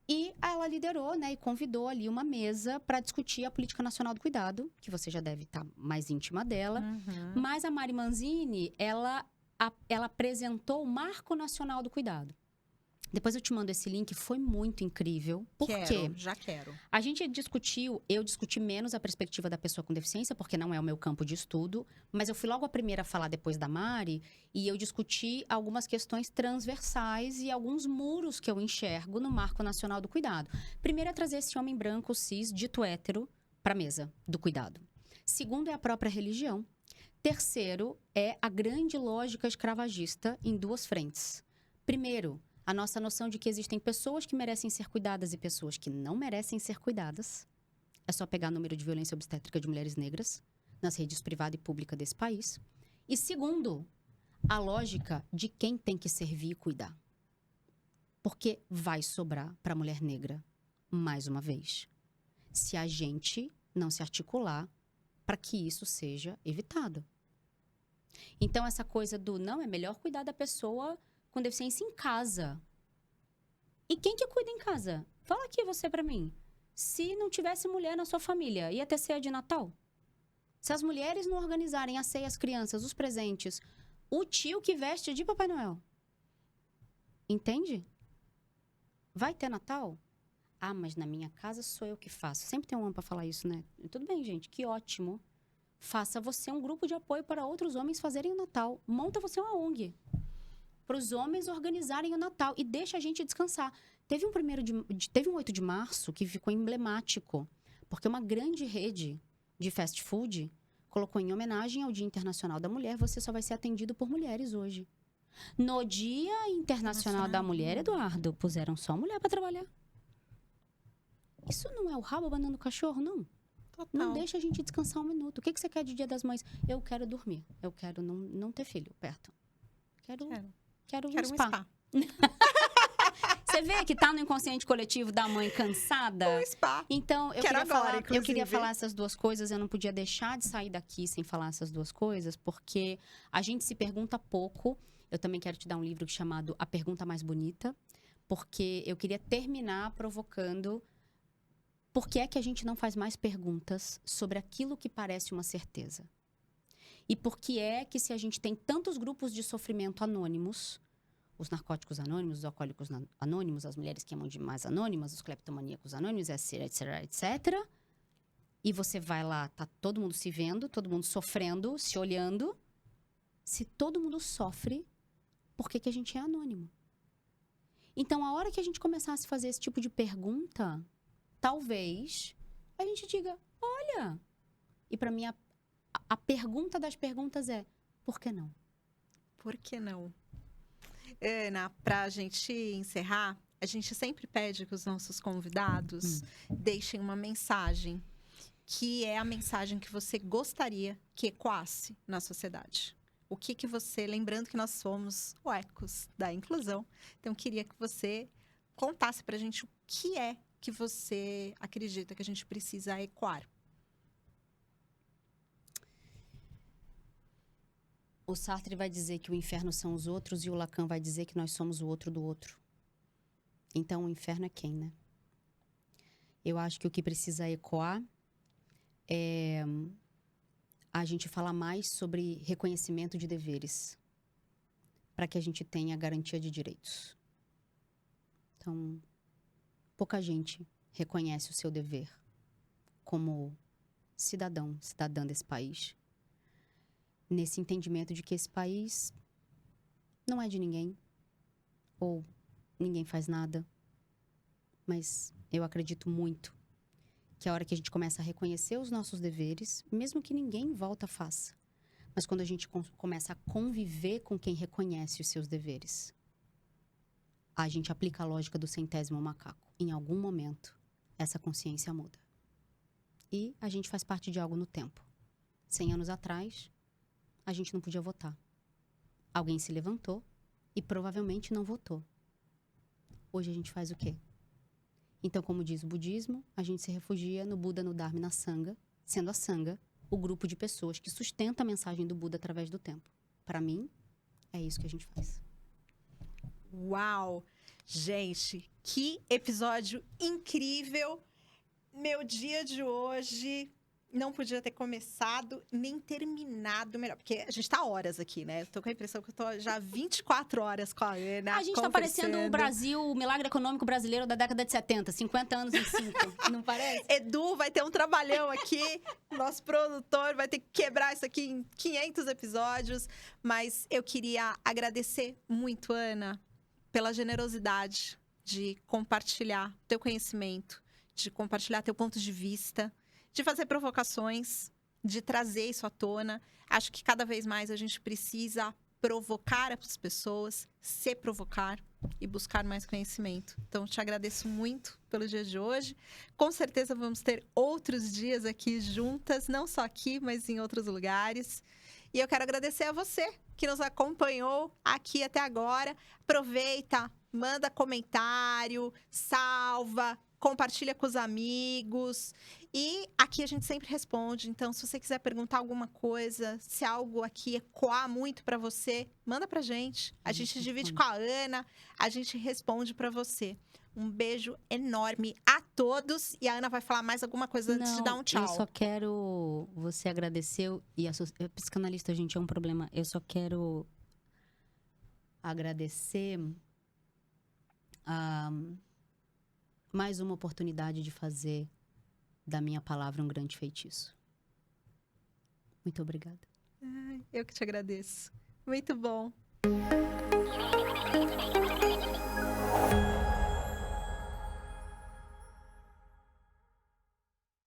E ela liderou, né, e convidou ali uma mesa para discutir a Política Nacional do Cuidado, que você já deve estar mais íntima dela. Uhum. Mas a Mari Manzini, ela apresentou o Marco Nacional do Cuidado. Depois eu te mando esse link, foi muito incrível. Por quê? Já quero. A gente eu discuti menos a perspectiva da pessoa com deficiência, porque não é o meu campo de estudo, mas eu fui logo a primeira a falar depois da Mari, e eu discuti algumas questões transversais e alguns muros que eu enxergo no Marco Nacional do Cuidado. Primeiro é trazer esse homem branco, cis, dito hétero, para a mesa do cuidado. Segundo é a própria religião. Terceiro é a grande lógica escravagista em 2 frentes. Primeiro, a nossa noção de que existem pessoas que merecem ser cuidadas e pessoas que não merecem ser cuidadas. É só pegar o número de violência obstétrica de mulheres negras nas redes privada e pública desse país. E segundo, a lógica de quem tem que servir e cuidar. Porque vai sobrar para a mulher negra, mais uma vez, se a gente não se articular para que isso seja evitado. Então, essa coisa do não, é melhor cuidar da pessoa com deficiência em casa. E quem que cuida em casa? Fala aqui você pra mim. Se não tivesse mulher na sua família, ia ter ceia de Natal? Se as mulheres não organizarem a ceia, as crianças, os presentes, o tio que veste de Papai Noel. Entende? Vai ter Natal? Ah, mas na minha casa sou eu que faço. Sempre tem um homem pra falar isso, né? Tudo bem, gente, que ótimo. Faça você um grupo de apoio para outros homens fazerem o Natal. Monta você uma ONG. Para os homens organizarem o Natal. E deixa a gente descansar. Teve um 8 de março que ficou emblemático. Porque uma grande rede de fast food colocou em homenagem ao Dia Internacional da Mulher, você só vai ser atendido por mulheres hoje. No Dia Internacional da Mulher, Eduardo, puseram só mulher para trabalhar. Isso não é o rabo abanando o cachorro, não. Total. Não deixa a gente descansar um minuto. O que você quer de Dia das Mães? Eu quero dormir. Eu quero não ter filho perto. Quero um spa. Você vê que tá no inconsciente coletivo da mãe cansada? Um spa. Então, eu queria falar essas 2 coisas. Eu não podia deixar de sair daqui sem falar essas 2 coisas, porque a gente se pergunta pouco. Eu também quero te dar um livro chamado A Pergunta Mais Bonita, porque eu queria terminar provocando por que é que a gente não faz mais perguntas sobre aquilo que parece uma certeza. E por que é que, se a gente tem tantos grupos de sofrimento anônimos, os narcóticos anônimos, os alcoólicos anônimos, as mulheres que amam demais anônimas, os cleptomaníacos anônimos, etc. E você vai lá, tá todo mundo se vendo, todo mundo sofrendo, se olhando. Se todo mundo sofre, por que a gente é anônimo? Então, a hora que a gente começasse a fazer esse tipo de pergunta, talvez a gente diga, olha, E para mim, a pergunta das perguntas é: por que não? Por que não? Ana, para a gente encerrar, a gente sempre pede que os nossos convidados deixem uma mensagem, que é a mensagem que você gostaria que ecoasse na sociedade. O que você, lembrando que nós somos o Ecos da Inclusão, então eu queria que você contasse para a gente o que é que você acredita que a gente precisa ecoar. O Sartre vai dizer que o inferno são os outros e o Lacan vai dizer que nós somos o outro do outro. Então, o inferno é quem, né? Eu acho que o que precisa ecoar é a gente falar mais sobre reconhecimento de deveres, para que a gente tenha garantia de direitos. Então, pouca gente reconhece o seu dever como cidadão, cidadã desse país. Nesse entendimento de que esse país não é de ninguém, ou ninguém faz nada. Mas eu acredito muito que a hora que a gente começa a reconhecer os nossos deveres, mesmo que ninguém em volta faça, mas quando a gente começa a conviver com quem reconhece os seus deveres, a gente aplica a lógica do centésimo macaco. Em algum momento, essa consciência muda. E a gente faz parte de algo no tempo. 100 anos atrás, a gente não podia votar. Alguém se levantou e provavelmente não votou. Hoje a gente faz o quê? Então, como diz o budismo, a gente se refugia no Buda, no Dharma e na Sangha, sendo a Sangha o grupo de pessoas que sustenta a mensagem do Buda através do tempo. Para mim, é isso que a gente faz. Uau! Gente, que episódio incrível! Meu dia de hoje não podia ter começado nem terminado melhor. Porque a gente tá horas aqui, né? Eu tô com a impressão que eu tô já 24 horas com a Ana. A gente tá parecendo o Brasil, o milagre econômico brasileiro da década de 70. 50 anos em 5. Não parece? Edu vai ter um trabalhão aqui. Nosso produtor vai ter que quebrar isso aqui em 500 episódios. Mas eu queria agradecer muito, Ana, pela generosidade de compartilhar teu conhecimento, de compartilhar teu ponto de vista, de fazer provocações, de trazer isso à tona. Acho que cada vez mais a gente precisa provocar as pessoas, se provocar e buscar mais conhecimento. Então, te agradeço muito pelo dia de hoje. Com certeza vamos ter outros dias aqui juntas, não só aqui, mas em outros lugares. E eu quero agradecer a você que nos acompanhou aqui até agora. Aproveita, manda comentário, salva, compartilha com os amigos. E aqui a gente sempre responde. Então, se você quiser perguntar alguma coisa, se algo aqui ecoar muito para você, manda pra gente. A gente divide com a Ana, a gente responde para você. Um beijo enorme a todos. E a Ana vai falar mais alguma coisa antes de dar um tchau. Eu só quero... Você agradeceu. E a psicanalista, gente, é um problema. Eu só quero agradecer mais uma oportunidade de fazer da minha palavra um grande feitiço. Muito obrigada. Eu que te agradeço. Muito bom.